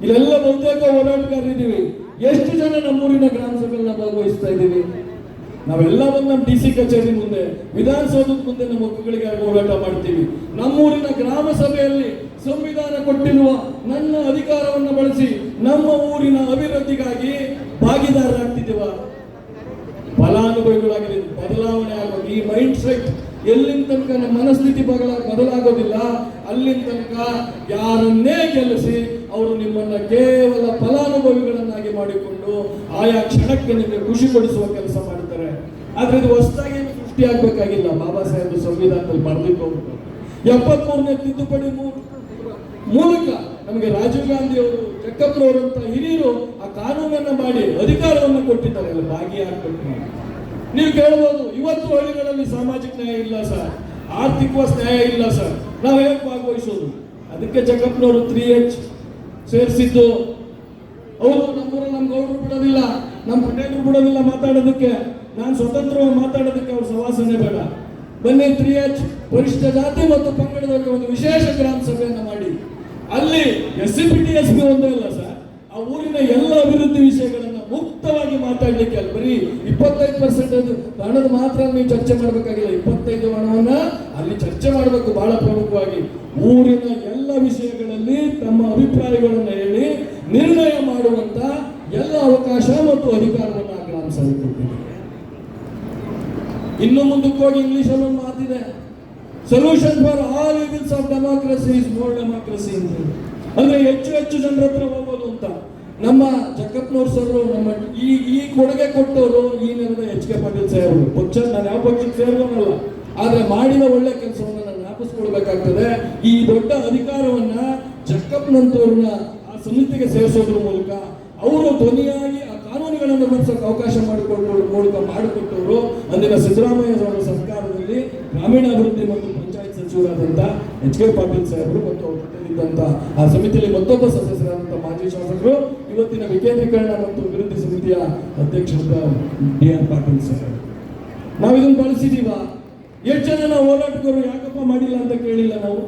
ಇಲ್ಲೆಲ್ಲ ಬಹುತೇಕ ಹೋರಾಟಗಾರರಿದ್ದೀವಿ. ಎಷ್ಟು ಜನ ನಮ್ಮೂರಿನ ಗ್ರಾಮ ಸಭೆಗಳನ್ನ ಭಾಗವಹಿಸ್ತಾ ಇದ್ದೀವಿ? ನಾವೆಲ್ಲ ಬಂದು ನಮ್ಮ DC ಕಚೇರಿ ಮುಂದೆ, ವಿಧಾನಸೌಧದ ಮುಂದೆ ನಮ್ಮ ಹಕ್ಕುಗಳಿಗೆ ಹೋರಾಟ ಮಾಡ್ತೀವಿ. ನಮ್ಮೂರಿನ ಗ್ರಾಮ ಸಭೆಯಲ್ಲಿ ಸಂವಿಧಾನ ಕೊಟ್ಟಿರುವ ನನ್ನ ಅಧಿಕಾರವನ್ನು ಬಳಸಿ ನಮ್ಮ ಊರಿನ ಅಭಿವೃದ್ಧಿಗಾಗಿ ಭಾಗಿದಾರರಾಗ್ತಿದ್ದೀವ? ಫಲಾನುಭವಿಗಳಾಗಿ ಬದಲಾವಣೆ ಆಗೋದು. ಈ ಮೈಂಡ್ ಸೆಟ್ ಎಲ್ಲಿನ ತನಕ ನಮ್ಮ ಮನಸ್ಥಿತಿ ಬದಲಾಗೋದಿಲ್ಲ, ಅಲ್ಲಿನ ತನಕ ಯಾರನ್ನೇ ಗೆಲ್ಲಿಸಿ ಅವರು ನಿಮ್ಮನ್ನ ಕೇವಲ ಫಲಾನುಭವಿಗಳನ್ನಾಗಿ ಮಾಡಿಕೊಂಡು ಆಯಾ ಕ್ಷಣಕ್ಕೆ ನಿಮಗೆ ಖುಷಿ ಪಡಿಸುವ ಕೆಲಸ ಮಾಡ್ತಾರೆ. ಆದ್ರೆ ಇದು ಹೊಸದಾಗಿ ಸೃಷ್ಟಿಯಾಗಬೇಕಾಗಿಲ್ಲ. ಬಾಬಾ ಸಾಹೇಬ್ ಸಂವಿಧಾನದಲ್ಲಿ ಬರೆದಿಟ್ಟು 73ನೇ ತಿದ್ದುಪಡಿ ಮೂಲಕ ನಮಗೆ ರಾಜೀವ್ ಗಾಂಧಿ ಅವರು, ಜಕ್ಕಪ್ಪನವರಂತ ಹಿರಿಯರು ಆ ಕಾನೂನನ್ನ ಮಾಡಿ ಅಧಿಕಾರವನ್ನು ಕೊಟ್ಟಿದ್ದಾರೆ. ಅಲ್ಲಿ ಭಾಗಿಯಾಗಬೇಕು. ನೀವು ಕೇಳಬಹುದು, ಇವತ್ತು ಹಳ್ಳಿಗಳಲ್ಲಿ ಸಾಮಾಜಿಕ ನ್ಯಾಯ ಇಲ್ಲ ಸರ್, ಆರ್ಥಿಕ ನ್ಯಾಯ ಇಲ್ಲ ಸರ್, ನಾವು ಹೇಗೆ ಭಾಗವಹಿಸೋದು? ಅದಕ್ಕೆ ಜಕ್ಕಪ್ಪನವರು 3H ಸೇರಿಸಿದ್ದು. ಅವರು ನಮ್ಮೂರಲ್ಲಿ ನಮ್ಮ ಗೌಡರು ಬಿಡೋದಿಲ್ಲ, ನಮ್ಮ ಪಟೇಲರು ಬಿಡೋದಿಲ್ಲ ಮಾತಾಡೋದಕ್ಕೆ, ನಾನು ಸ್ವತಂತ್ರವಾಗಿ ಮಾತಾಡೋದಕ್ಕೆ ಅವ್ರ ಸವಾಸನೆ ಬೇಡ. ಬನ್ನಿ 3H ಪರಿಷ್ಠ ಜಾತಿ ಮತ್ತು ಪಂಗಡದವರಿಗೆ ಒಂದು ವಿಶೇಷ ಗ್ರಾಮ ಸಭೆಯನ್ನು ಮಾಡಿ, ಅಲ್ಲಿ SCPTSB ಒಂದೇ ಅಲ್ಲ ಸರ್, ಆ ಊರಿನ ಎಲ್ಲ ಅಭಿವೃದ್ಧಿ ವಿಷಯಗಳನ್ನ ಮುಕ್ತವಾಗಿ ಮಾತಾಡ್ಲಿಕ್ಕೆ. ಅಲ್ಲಿ ಬರೀ 25% ಹಣದ ಮಾತ್ರ ನೀವು ಚರ್ಚೆ ಮಾಡಬೇಕಾಗಿಲ್ಲ, 25 ಹಣವನ್ನ ಅಲ್ಲಿ ಚರ್ಚೆ ಮಾಡಬೇಕು. ಬಹಳ ಪ್ರಮುಖವಾಗಿ ಊರಿನ ಎಲ್ಲ ವಿಷಯಗಳಲ್ಲಿ ತಮ್ಮ ಅಭಿಪ್ರಾಯಗಳನ್ನು ಹೇಳಿ ನಿರ್ಣಯ ಮಾಡುವಂತ ಎಲ್ಲ ಅವಕಾಶ ಮತ್ತು ಅಧಿಕಾರವನ್ನು ಗ್ರಾಮ ಸಭೆ ಕೊಟ್ಟಿದೆ. ಇನ್ನು ಮುಂದಕ್ಕೆ ಹೋಗಿ ಇಂಗ್ಲಿಷ್ ಅಲ್ಲಿ ಒಂದು ಮಾತಿದೆ, solution for all evils of democracy is more democracy ಅಂತ. ಅಂದ್ರೆ ಹೆಚ್ಚು ಜನರ ಹತ್ರ ಹೋಗೋದು ಅಂತ. ನಮ್ಮ ಜಕ್ಕಪ್ಪನವ್ರು ಸರ್ ನಮ್ಮ ಈ ಕೊಡುಗೆ ಕೊಟ್ಟವರು ಈ ನೆಲದ HK ಪಾಟೀಲ್ ಸಾಹೇಬರು. ಪಕ್ಷ ನಾನು ಯಾವ ಪಕ್ಷಕ್ಕೆ ಸೇರೋನಲ್ಲ, ಆದ್ರೆ ಮಾಡಿದ ಒಳ್ಳೆ ಕೆಲಸವನ್ನು ನಾನು ಜ್ಞಾಪಿಸ್ಕೊಳ್ಬೇಕಾಗ್ತದೆ. ಈ ದೊಡ್ಡ ಅಧಿಕಾರವನ್ನ ಜಕ್ಕಪ್ಪನಂತವ್ರನ್ನ ಆ ಸಮಿತಿಗೆ ಸೇರಿಸೋದ್ರ ಮೂಲಕ ಅವರು ಧ್ವನಿಯಾಗಿ ಆ ಕಾನೂನುಗಳನ್ನು ರೂಪಿಸೋಕೆ ಅವಕಾಶ ಮಾಡಿಕೊಟ್ಟವರು ಅಂದಿನ ಸಿದ್ದರಾಮಯ್ಯ ಅವರ ಸರ್ಕಾರದಲ್ಲಿ ಗ್ರಾಮೀಣಾಭಿವೃದ್ಧಿ ಮತ್ತು ಪಂಚಾಯತ್ ಸಚಿವರಾದಂಥ HK ಪಾಟೀಲ್ ಸಾಹೇಬರು ಮತ್ತು ಅವ್ರ ಜೊತೆಲಿದ್ದಂಥ ಆ ಸಮಿತಿಯಲ್ಲಿ ಮತ್ತೊಬ್ಬ ಸದಸ್ಯರಾದಂಥ ಮಾಜಿ ಶಾಸಕರು, ಇವತ್ತಿನ ವಿಕೇಂದ್ರೀಕರಣ ಮತ್ತು ಅಭಿವೃದ್ಧಿ ಸಮಿತಿಯ ಅಧ್ಯಕ್ಷರಾದ DR ಪಾಟೀಲ್ ಸಾಹೇಬ್. ನಾವು ಇದನ್ನು ಬಳಸಿದೀವ? ಎಷ್ಟು ಜನ ನಾವು ಹೋರಾಟಗಾರರು ಯಾಕಪ್ಪ ಮಾಡಿಲ್ಲ ಅಂತ ಕೇಳಿಲ್ಲ? ನಾವು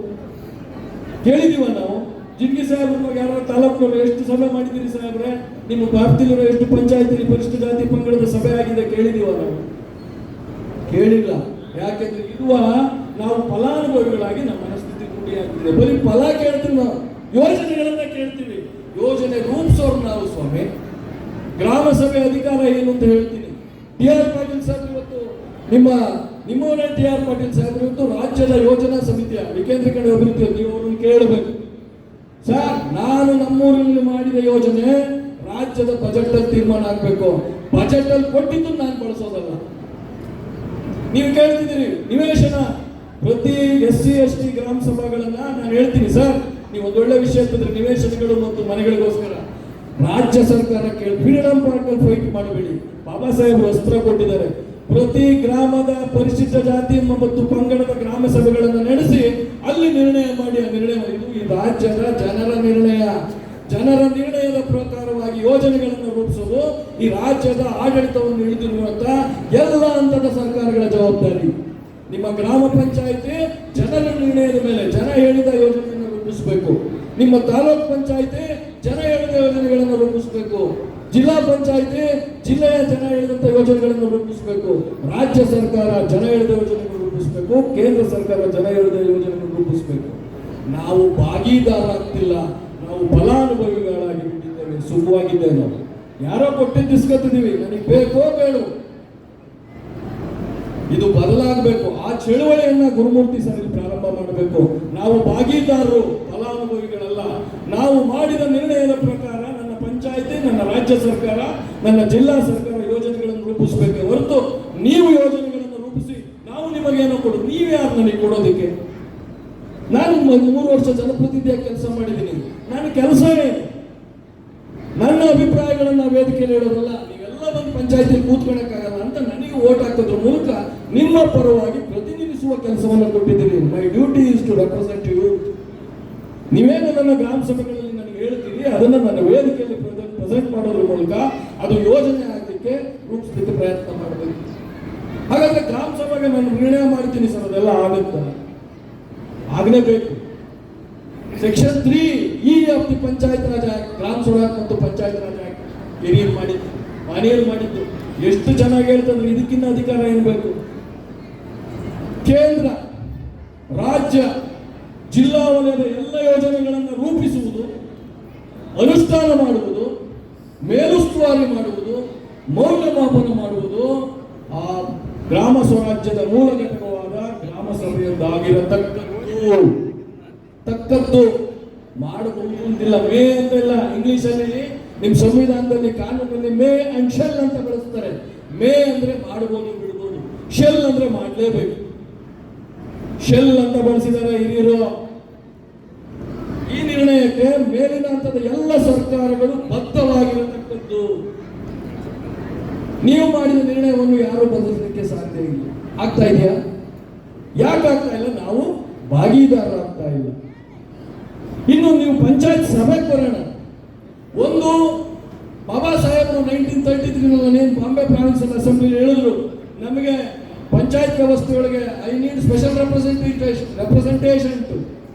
ಕೇಳಿದೀವ? ನಾವು ಜಿಂಗಿ ಸಾಹೇಬ್ರು ಯಾರು ತಾಲೂಕಿನವರು ಎಷ್ಟು ಸಭೆ ಮಾಡಿದ್ದೀರಿ ಸಾಹೇಬ್ರೆ, ನಿಮ್ಮ ವ್ಯಾಪ್ತಿಲಿರೋ ಎಷ್ಟು ಪಂಚಾಯತಿ ಪರಿಷ್ಠ ಜಾತಿ ಪಂಗಡದ ಸಭೆ ಆಗಿದೆ ಕೇಳಿದೀವ? ನಾವು ಕೇಳಿಲ್ಲ. ಯಾಕೆಂದ್ರೆ ಇರುವ ನಾವು ಫಲಾನುಭವಿಗಳಾಗಿ ನಮ್ಮ ಮನಸ್ಥಿತಿ ರೂಢಿಯಾಗಿದೆ. ಬರೀ ಫಲ ಕೇಳ್ತೀವಿ, ನಾವು ಯೋಜನೆಗಳನ್ನ ಕೇಳ್ತೀವಿ. ಯೋಜನೆ ರೂಪಿಸೋರು ನಾವು ಸ್ವಾಮಿ. ಗ್ರಾಮ ಸಭೆ ಅಧಿಕಾರ ಏನು ಅಂತ ಹೇಳ್ತೀನಿ. DR ಪಾಟೀಲ್ ಸಾಹೇಬ್ ಇವತ್ತು ನಿಮ್ಮವರೇ DR ಪಾಟೀಲ್ ಸಾಹೇಬ್ ಇವತ್ತು ರಾಜ್ಯದ ಯೋಜನಾ ಸಮಿತಿಯ ವಿಕೇಂದ್ರೀಕರಣ ಅಭಿವೃದ್ಧಿ, ನೀವು ಅವ್ರನ್ನ ಕೇಳಬೇಕು ಸರ್. ನಾನು ನಮ್ಮೂರಿನಲ್ಲಿ ಮಾಡಿದ ಯೋಜನೆ ರಾಜ್ಯದ ಬಜೆಟ್ ಅಲ್ಲಿ ತೀರ್ಮಾನ ಆಗ್ಬೇಕು. ಬಜೆಟ್ ಅಲ್ಲಿ ಕೊಟ್ಟಿದ್ದು ನಾನು ಬಳಸೋದಲ್ಲ. ನೀವು ಕೇಳ್ತಿದ್ದೀರಿ ನಿವೇಶನ, ಪ್ರತಿ SC ST ಗ್ರಾಮ ಸಭಾಗಳನ್ನ ನಾನು ಹೇಳ್ತೀನಿ ಸರ್, ನೀವು ಒಂದೊಳ್ಳೆ ವಿಷಯ ಅಂತಂದ್ರೆ ನಿವೇಶನಗಳು ಮತ್ತು ಮನೆಗಳಿಗೋಸ್ಕರ ರಾಜ್ಯ ಸರ್ಕಾರಕ್ಕೆ ಫ್ರೀಡಂ ಪಾರ್ಕ್ ಅಲ್ಲಿ ಫೈಟ್ ಮಾಡಬೇಡಿ. ಬಾಬಾ ಸಾಹೇಬರು ಅಸ್ತ್ರ ಕೊಟ್ಟಿದ್ದಾರೆ. ಪ್ರತಿ ಗ್ರಾಮದ ಪರಿಶಿಷ್ಟ ಜಾತಿ ಮತ್ತು ಪಂಗಡದ ಗ್ರಾಮ ಸಭೆಗಳನ್ನು ನಡೆಸಿ ಅಲ್ಲಿ ನಿರ್ಣಯ ಮಾಡಿ, ಆ ನಿರ್ಣಯ ಇದು ಈ ರಾಜ್ಯದ ಜನರ ನಿರ್ಣಯದ ಪ್ರಕಾರವಾಗಿ ಯೋಜನೆಗಳನ್ನು ರೂಪಿಸುವುದು ಈ ರಾಜ್ಯದ ಆಡಳಿತವನ್ನು ಹಿಡಿದಿರುವಂತ ಎಲ್ಲ ಹಂತದ ಸರ್ಕಾರಗಳ ಜವಾಬ್ದಾರಿ. ನಿಮ್ಮ ಗ್ರಾಮ ಪಂಚಾಯಿತಿ ಜನರ ನಿರ್ಣಯದ ಮೇಲೆ ಜನ ಹೇಳಿದ ಯೋಜನೆಯನ್ನು ರೂಪಿಸಬೇಕು. ನಿಮ್ಮ ತಾಲೂಕ್ ಪಂಚಾಯಿತಿ ಜನ ಹೇಳಿದ ಯೋಜನೆಗಳನ್ನು ರೂಪಿಸಬೇಕು. ಜಿಲ್ಲಾ ಪಂಚಾಯಿತಿ ಜಿಲ್ಲೆಯ ಜನ ಹೇಳಿದಂತ ಯೋಜನೆಗಳನ್ನು ರೂಪಿಸಬೇಕು. ರಾಜ್ಯ ಸರ್ಕಾರ ಜನ ಹೇಳಿದ ಯೋಜನೆಗಳನ್ನು ರೂಪಿಸಬೇಕು. ಕೇಂದ್ರ ಸರ್ಕಾರ ಜನ ಹೇಳಿದ ಯೋಜನೆಗಳನ್ನು ರೂಪಿಸಬೇಕು. ನಾವು ಭಾಗೀದಾರ ಆಗ್ತಿಲ್ಲ, ನಾವು ಫಲಾನುಭವಿಗಳಾಗಿ ಬಿಟ್ಟಿದ್ದೇವೆ. ಸುಖವಾಗಿದ್ದೇವೆ ನಾವು. ಯಾರೋ ಕೊಟ್ಟಿದ್ದು ಇಸ್ಕೊತಿದೀವಿ, ನನಗೆ ಬೇಕೋ ಬೇಡ, ಇದು ಬದಲಾಗಬೇಕು. ಆ ಚಳುವಳಿಯನ್ನ ಗುರುಮೂರ್ತಿ ಸರ್ ಇಲ್ಲಿ ಪ್ರಾರಂಭ ಮಾಡಬೇಕು. ನಾವು ಭಾಗಿದಾರರು, ಫಲಾನುಭವಿಗಳಲ್ಲ. ನಾವು ಮಾಡಿದ ನಿರ್ಣಯದ ಪ್ರಕಾರ ನನ್ನ ಪಂಚಾಯಿತಿ, ನನ್ನ ರಾಜ್ಯ ಸರ್ಕಾರ, ನನ್ನ ಜಿಲ್ಲಾ ಸರ್ಕಾರ ಯೋಜನೆಗಳನ್ನು ರೂಪಿಸಬೇಕೆ ಹೊರತು ನೀವು ಯೋಜನೆಗಳನ್ನು ರೂಪಿಸಿ ನಾವು ನಿಮಗೇನೋ ಕೊಡು, ನೀವ್ಯಾರು ನನಗೆ ಕೊಡೋದಕ್ಕೆ? ನಾನು 3 ವರ್ಷ ಜನಪ್ರತಿನಿಧಿಯಾಗಿ ಕೆಲಸ ಮಾಡಿದ್ದೀನಿ. ನಾನು ಕೆಲಸವೇ ನನ್ನ ಅಭಿಪ್ರಾಯಗಳನ್ನ ವೇದಿಕೆಯಲ್ಲಿ ಹೇಳೋದಲ್ಲ. ನೀವೆಲ್ಲ ಬಂದು ಪಂಚಾಯತಿಯಲ್ಲಿ ಕೂತ್ಕೊಳ್ಳೋಕ್ಕಾಗಲ್ಲ ಅಂತ ನನಗೆ ಓಟ್ ಹಾಕೋದ್ರ ಮೂಲಕ ನಿಮ್ಮ ಪರವಾಗಿ ಪ್ರತಿನಿಧಿಸುವ ಕೆಲಸವನ್ನು ಕೊಟ್ಟಿದ್ದೀನಿ. My duty is to represent you. ನೀವೇನು ನನ್ನ ಗ್ರಾಮ ಸಭೆಗಳಲ್ಲಿ ನನಗೆ ಹೇಳ್ತೀರಿ, ಅದನ್ನು ನನ್ನ ವೇದಿಕೆಯಲ್ಲಿ ಪ್ರೆಸೆಂಟ್ ಮಾಡೋದ್ರ ಮೂಲಕ ಅದು ಯೋಜನೆ ಆಗಲಿಕ್ಕೆ ರೂಪಿಸಲಿಕ್ಕೆ ಪ್ರಯತ್ನ ಮಾಡಬೇಕು. ಹಾಗಾದ್ರೆ ಗ್ರಾಮ ಸಭೆಗೆ ನಾನು ನಿರ್ಣಯ ಮಾಡ್ತೀನಿ ಸರ್, ಅದೆಲ್ಲ ಆಗುತ್ತೆ, ಆಗಲೇಬೇಕು. Section 3E of the panchayat Raj act, ಗ್ರಾಮ ಸ್ವರಾಜ್ ಮತ್ತು ಪಂಚಾಯತ್ ರಾಜ್ ಆಕ್ಟ್ ಹಿರಿಯರು ಮಾಡಿದ್ದು, ಮಾನ್ಯರು ಮಾಡಿದ್ದು ಎಷ್ಟು ಚೆನ್ನಾಗಿ ಹೇಳ್ತಂದ್ರೆ ಇದಕ್ಕಿನ್ನ ಅಧಿಕಾರ ಏನು ಬೇಕು? ಕೇಂದ್ರ, ರಾಜ್ಯ, ಜಿಲ್ಲಾ ವಲಯದ ಎಲ್ಲ ಯೋಜನೆಗಳನ್ನು ರೂಪಿಸುವುದು, ಅನುಷ್ಠಾನ ಮಾಡುವುದು, ಮೇಲುಸ್ತುವಾರಿ ಮಾಡುವುದು, ಮೌಲ್ಯಮಾಪನ ಮಾಡುವುದು ಆ ಗ್ರಾಮ ಸ್ವರಾಜ್ಯದ ಮೂಲ ಘಟಕವಾದ ಗ್ರಾಮ ಸಭೆಯೊಂದಾಗಿರತಕ್ಕದ್ದು. ಮಾಡಬಹುದು ಅಂತಿಲ್ಲ, ಮೇ ಅಂತ ಇಲ್ಲ. ಇಂಗ್ಲಿಷಲ್ಲಿ ನಿಮ್ಮ ಸಂವಿಧಾನದಲ್ಲಿ, ಕಾನೂನಲ್ಲಿ ಮೇ ಅಂಡ್ ಶೆಲ್ ಅಂತ ಬಳಸ್ತಾರೆ. ಮೇ ಅಂದ್ರೆ ಮಾಡಬಹುದು, ಬಿಡಬಹುದು. ಶೆಲ್ ಅಂದ್ರೆ ಮಾಡಲೇಬೇಕು. ಶೆಲ್ ಅಂತ ಬಳಸಿದ್ದಾರೆ ಹಿರಿಯರು. ಈ ನಿರ್ಣಯಕ್ಕೆ ಮೇಲಿನ ಹಂತದ ಎಲ್ಲ ಸರ್ಕಾರಗಳು ಬದ್ಧವಾಗಿರತಕ್ಕದ್ದು. ನೀವು ಮಾಡಿದ ನಿರ್ಣಯವನ್ನು ಯಾರು ಬದಲಿಸಲಿಕ್ಕೆ ಸಾಧ್ಯ ಇಲ್ಲ. ಆಗ್ತಾ ಇದೆಯಾ? ಯಾಕೆ ಆಗ್ತಾ ಇಲ್ಲ? ನಾವು ಭಾಗಿದಾರರಾಗ್ತಾ ಇಲ್ಲ. ಇನ್ನು ನೀವು ಪಂಚಾಯತ್ ಸಭೆಗೆ ಬರೋಣ. ಒಂದು ಬಾಬಾ ಸಾಹೇಬರು 1933 ಬಾಂಬೆ ಪ್ರಾವಿನ್ಸಿಯಲ್ ಅಸೆಂಬ್ಲಿ ಹೇಳಿದ್ರು, ನಮಗೆ ಪಂಚಾಯತ್ ವ್ಯವಸ್ಥೆಯೊಳಗೆ I need special representation to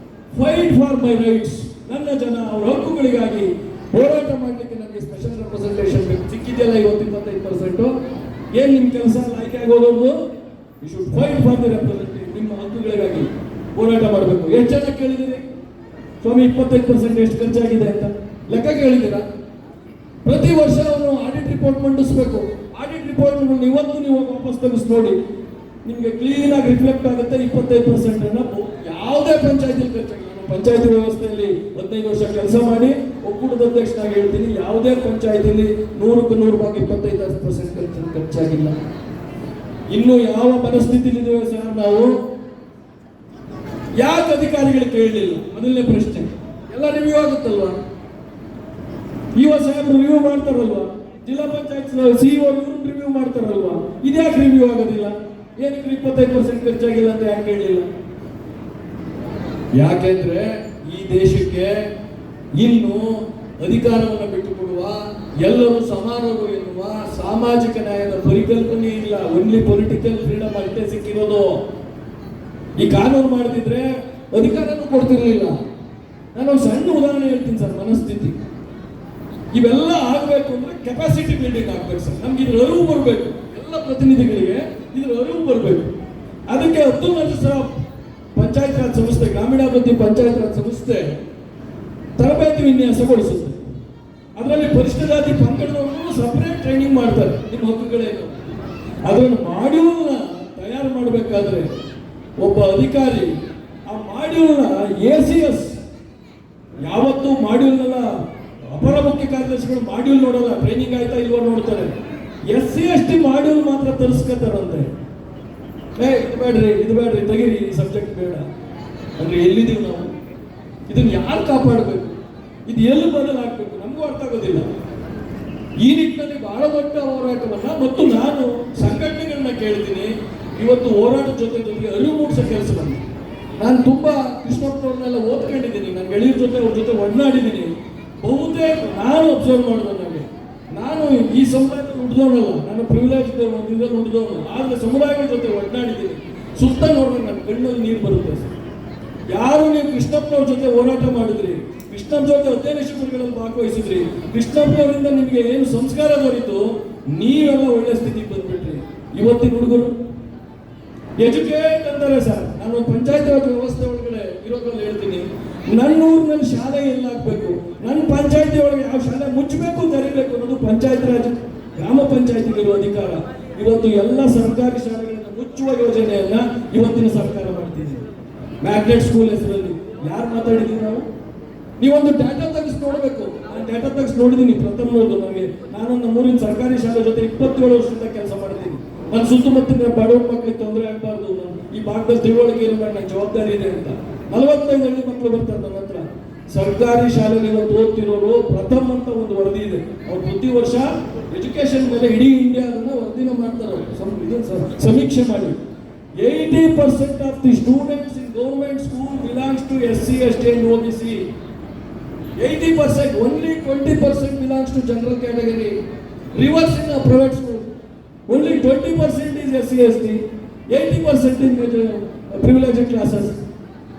fight for my rights. ನನ್ನ ಜನ ಅವರ ಹಕ್ಕುಗಳಿಗಾಗಿ ಹೋರಾಟ ಮಾಡಲಿಕ್ಕೆ ನನಗೆ ಸ್ಪೆಷಲ್ ರೆಪ್ರೆಸೆಂಟೇಷನ್ ಬೇಕು. ಸಿಕ್ಕಿದೆಯಲ್ಲ ಇವತ್ತು 25%. ಏನ್ ನಿಮ್ ಕೆಲಸ ಆಯ್ಕೆ ಆಗೋದು? You should fight for the representative. ನಿಮ್ಮ ಹಕ್ಕುಗಳಿಗಾಗಿ ಹೋರಾಟ ಮಾಡಬೇಕು. ಎಷ್ಟು ಜನ ಕೇಳಿದಿರಿ ಸ್ವಾಮಿ 25% ಎಷ್ಟು ಖರ್ಚಾಗಿದೆ ಅಂತ ಲೆಕ್ಕ ಕೇಳಿದ್ದೀರಾ? ಪ್ರತಿ ವರ್ಷ ಅವನು ಆಡಿಟ್ ರಿಪೋರ್ಟ್ ಮಂಡಿಸಬೇಕು. ಆಡಿಟ್ ರಿಪೋರ್ಟ್ ಇವತ್ತು ನೀವು ವಾಪಸ್ ತೆಗೆಸಿ ನೋಡಿ, ನಿಮಗೆ ಕ್ಲೀನ್ ಆಗಿ ರಿಫ್ಲೆಕ್ಟ್ ಆಗುತ್ತೆ 25% ಅನ್ನ ಯಾವುದೇ ಪಂಚಾಯತಿ ಖರ್ಚಾಗಿಲ್ಲ. ನಾನು ಪಂಚಾಯತಿ ವ್ಯವಸ್ಥೆಯಲ್ಲಿ 15 ವರ್ಷ ಕೆಲಸ ಮಾಡಿ ಒಕ್ಕೂಟದ ಅಧ್ಯಕ್ಷನಾಗಿ ಹೇಳ್ತೀನಿ, ಯಾವುದೇ ಪಂಚಾಯತಿಯಲ್ಲಿ 100ಕ್ಕೆ 100 ಭಾಗ 25% ಖರ್ಚಾಗಿಲ್ಲ. ಇನ್ನು ಯಾವ ಮನಸ್ಥಿತಿಲಿದ್ದೇವೆ ಸರ್ ನಾವು? ಯಾಕೆ ಅಧಿಕಾರಿಗಳು ಕೇಳಲಿಲ್ಲ? ಮೊದಲನೇ ಪ್ರಶ್ನೆ. ಎಲ್ಲ ರಿವ್ಯೂ ಆಗುತ್ತಲ್ವಾ? ಸಾಹೇಬ್ರು ರಿವ್ಯೂ ಮಾಡ್ತಾರಲ್ವಾ? ಜಿಲ್ಲಾ ಪಂಚಾಯತ್ ಸಿಇಒ ರಿವ್ಯೂ ಮಾಡ್ತಾರಲ್ವಾ? ಇದ್ಯಾಕೆ ರಿವ್ಯೂ ಆಗೋದಿಲ್ಲ? ಏನಕ್ಕೆ 25% ಖರ್ಚಾಗಿಲ್ಲ ಅಂತ ಯಾಕೆ ಹೇಳಿಲ್ಲ? ಯಾಕೆಂದ್ರೆ ಈ ದೇಶಕ್ಕೆ ಇನ್ನು ಅಧಿಕಾರವನ್ನು ಬಿಟ್ಟುಕೊಡುವ, ಎಲ್ಲರೂ ಸಮಾನರು ಎನ್ನುವ ಸಾಮಾಜಿಕ ನ್ಯಾಯದ ಪರಿಕಲ್ಪನೆ ಇಲ್ಲ. ಓನ್ಲಿ ಪೊಲಿಟಿಕಲ್ ಫ್ರೀಡಮ್ ಅಷ್ಟೇ ಸಿಕ್ಕಿರೋದು. ಈ ಕಾನೂನು ಮಾಡದಿದ್ರೆ ಅಧಿಕಾರನೂ ಕೊಡ್ತಿರ್ಲಿಲ್ಲ. ನಾನು ಒಂದು ಸಣ್ಣ ಉದಾಹರಣೆ ಹೇಳ್ತೀನಿ ಸರ್. ಮನಸ್ಥಿತಿ ಇವೆಲ್ಲ ಆಗಬೇಕು ಅಂದ್ರೆ ಕೆಪಾಸಿಟಿ ಬಿಲ್ಡಿಂಗ್ ಆಗ್ಬೇಕು ಸರ್. ನಮ್ಗೆ ಇದ್ರ ಅರಿವು ಬರಬೇಕು. ಎಲ್ಲ ಪ್ರತಿನಿಧಿಗಳಿಗೆ ಇದ್ರ ಅರಿವು ಬರಬೇಕು. ಅದಕ್ಕೆ ಅಬ್ದುಲ್ ನಜೀರ್ ಸಾಬ್ ಪಂಚಾಯತ್ ರಾಜ್ ಸಂಸ್ಥೆ, ಗ್ರಾಮೀಣಾಭಿವೃದ್ಧಿ ಪಂಚಾಯತ್ ರಾಜ್ ಸಂಸ್ಥೆ ತರಬೇತಿ ವಿನ್ಯಾಸಗೊಳಿಸುತ್ತೆ. ಅದರಲ್ಲಿ ಪರಿಶಿಷ್ಟ ಜಾತಿ ಪಂಗಡದವರು ಸಪರೇಟ್ ಟ್ರೈನಿಂಗ್ ಮಾಡ್ತಾರೆ. ನಿಮ್ಮ ಹಕ್ಕುಗಳೇನು ಅದನ್ನು ಮಾಡ್ಯೂಲ್ನ ತಯಾರು ಮಾಡಬೇಕಾದ್ರೆ ಒಬ್ಬ ಅಧಿಕಾರಿ ಆ ಮಾಡ್ಯೂಲ್ನ ACS ಯಾವತ್ತೂ ಮಾಡ್ಯೂಲ್ನೆಲ್ಲ ಅಪರ ಮುಖ್ಯ ಕಾರ್ಯದರ್ಶಿಗಳು ಮಾಡ್ಯೂಲ್ ನೋಡಲ್ಲ, ಟ್ರೈನಿಂಗ್ ಆಯ್ತಾ ಇಲ್ವಾ ನೋಡ್ತಾರೆ. SC/ST ಮಾಡ್ಯೂಲ್ ಮಾತ್ರ ತರಿಸ್ಕೊತಾರಂತೆ. ಇದು ಬೇಡ್ರಿ ತೆಗೀರಿ, ಈ ಸಬ್ಜೆಕ್ಟ್ ಬೇಡ ಅಂದ್ರೆ ಎಲ್ಲಿದ್ದೀವಿ ನಾವು? ಇದನ್ನ ಯಾರು ಕಾಪಾಡಬೇಕು? ಇದು ಎಲ್ಲಿ ಬದಲಾಗಬೇಕು? ನಮಗೂ ಅರ್ಥ ಆಗೋದಿಲ್ಲ. ಈ ನಿಟ್ಟಿನಲ್ಲಿ ಬಹಳ ದೊಡ್ಡ ಹೋರಾಟವನ್ನ ಮತ್ತು ನಾನು ಸಂಘಟನೆಗಳನ್ನ ಕೇಳ್ತೀನಿ. ಇವತ್ತು ಹೋರಾಟದ ಜೊತೆಗೆ ಅರಿವು ಮೂಡಿಸೋ ಕೆಲಸವನ್ನು ನಾನು ತುಂಬಾ ಕೃಷ್ಣಪ್ಪನವ್ರನ್ನೆಲ್ಲ ಓದ್ಕೊಂಡಿದ್ದೀನಿ. ನನ್ನ ಗೆಳೆಯರ ಜೊತೆ ಅವ್ರ ಜೊತೆ ಒಡನಾಡಿದ್ದೀನಿ. ಬಹುತೇಕ ನಾನು ಅಬ್ಸರ್ವ್ ಮಾಡಿದೆ. ನಾನು ಈ ಸಮುದಾಯದಲ್ಲಿ ಹುಟ್ಟಿದವನಲ್ಲ, ನಾನು ಪ್ರಿವಿಲೇಜ್ ಇದ್ರಲ್ಲಿ ಹುಟ್ಟಿದವನು. ಆದ್ರೆ ಸಮುದಾಯಗಳ ಜೊತೆ ಒಡನಾಡಿದ್ದೀನಿ. ಸುತ್ತ ನೋಡಿದ್ರೆ ನನ್ನ ಕಣ್ಣಲ್ಲಿ ನೀರು ಬರುತ್ತೆ. ಯಾರು ನೀವು ಕೃಷ್ಣಪ್ಪನವ್ರ ಜೊತೆ ಹೋರಾಟ ಮಾಡಿದ್ರಿ, ಕೃಷ್ಣಪ್ಪ ಜೊತೆ ಅಧ್ಯಯನ ಶಿಬಿರಗಳಲ್ಲಿ ಭಾಗವಹಿಸಿದ್ರಿ, ಕೃಷ್ಣಪ್ಪನವರಿಂದ ನಿಮಗೆ ಏನು ಸಂಸ್ಕಾರ ದೊರೀತು, ನೀವೆಲ್ಲ ಒಳ್ಳೆ ಸ್ಥಿತಿಗೆ ಬಂದ್ಬಿಟ್ರಿ. ಇವತ್ತಿನ ಹುಡುಗರು ಎಜುಕೇಟ್ ಅಂತಾರೆ ಸರ್. ನಾನು ಪಂಚಾಯತ್ ರಾಜ್ ವ್ಯವಸ್ಥೆ ಒಳಗಡೆ ಇರೋದ್ರಲ್ಲಿ ಹೇಳ್ತೀನಿ, ನನ್ನ ಊರಿನಲ್ಲಿ ಶಾಲೆ ಎಲ್ಲಾಗಬೇಕು, ನನ್ನ ಪಂಚಾಯತಿ ಒಳಗೆ ಯಾವ ಶಾಲೆ ಮುಚ್ಚಬೇಕು ತೆರಿಬೇಕು ಅನ್ನೋದು ಪಂಚಾಯತ್ ಪಂಚಾಯತಿಗೆ ಇರುವ ಅಧಿಕಾರ. ಇವತ್ತು ಎಲ್ಲ ಸರ್ಕಾರಿ ಶಾಲೆಗಳನ್ನು ಮುಚ್ಚುವ ಯೋಜನೆಯನ್ನ ಇವತ್ತಿನ ಸರ್ಕಾರ ಮಾಡ್ತಿದೆ. ಮ್ಯಾಗ್ನೆಟ್ ಸ್ಕೂಲ್ ಹೆಸರಲ್ಲಿ ಯಾರು ಮಾತಾಡಿದೀವಿ ನಾವು? ನೀವೊಂದು ಡಾಟಾ ತೆಗೆದು ನೋಡಬೇಕು. ನಾನು ಡಾಟಾ ತೆಗೆದು ನೋಡಿದ್ದೀನಿ ಪ್ರಥಮನೋದು. ನಾನೊಂದು ನಮ್ಮೂರಿನ ಸರ್ಕಾರಿ ಶಾಲೆ ಜೊತೆ 27 ವರ್ಷದಿಂದ ಕೆಲಸ ಮಾಡ್ತೀನಿ. ನನ್ನ ಸುತ್ತಮುತ್ತಲಿನ ಬಡವ್ರ ಮಕ್ಕಳಿಗೆ ತೊಂದರೆ ಆಗಬಾರ್ದು, ಈ ಭಾಗದಲ್ಲಿ ತಿಳುವಳಿಕೆ ಇರೋ ನನ್ನ ಜವಾಬ್ದಾರಿ ಇದೆ ಅಂತ 45 ಹಳ್ಳಿ ಮಕ್ಕಳು ಬರ್ತಾರೆ ನನ್ನ ಹತ್ರ. ಸರ್ಕಾರಿ ಶಾಲೆಗೆ ಇವತ್ತು ಓದ್ತಿರೋರು ಪ್ರಥಮ ಅಂತ ಒಂದು ವರದಿ ಇದೆ. ಅವ್ರು ಪ್ರತಿ ವರ್ಷ ಎಜುಕೇಶನ್ ಮೇಲೆ ಇಡೀ ಇಂಡಿಯಾದನ್ನ ವರದಿನ ಮಾಡ್ತಾರೆ, ಸಮೀಕ್ಷೆ ಮಾಡಿ. 80% of the students in government school belongs to SC, ST and OBC. 80%, only 20% belongs to general category. Reverse in a private school, only 20% is SC, ST, 80% in privileged classes.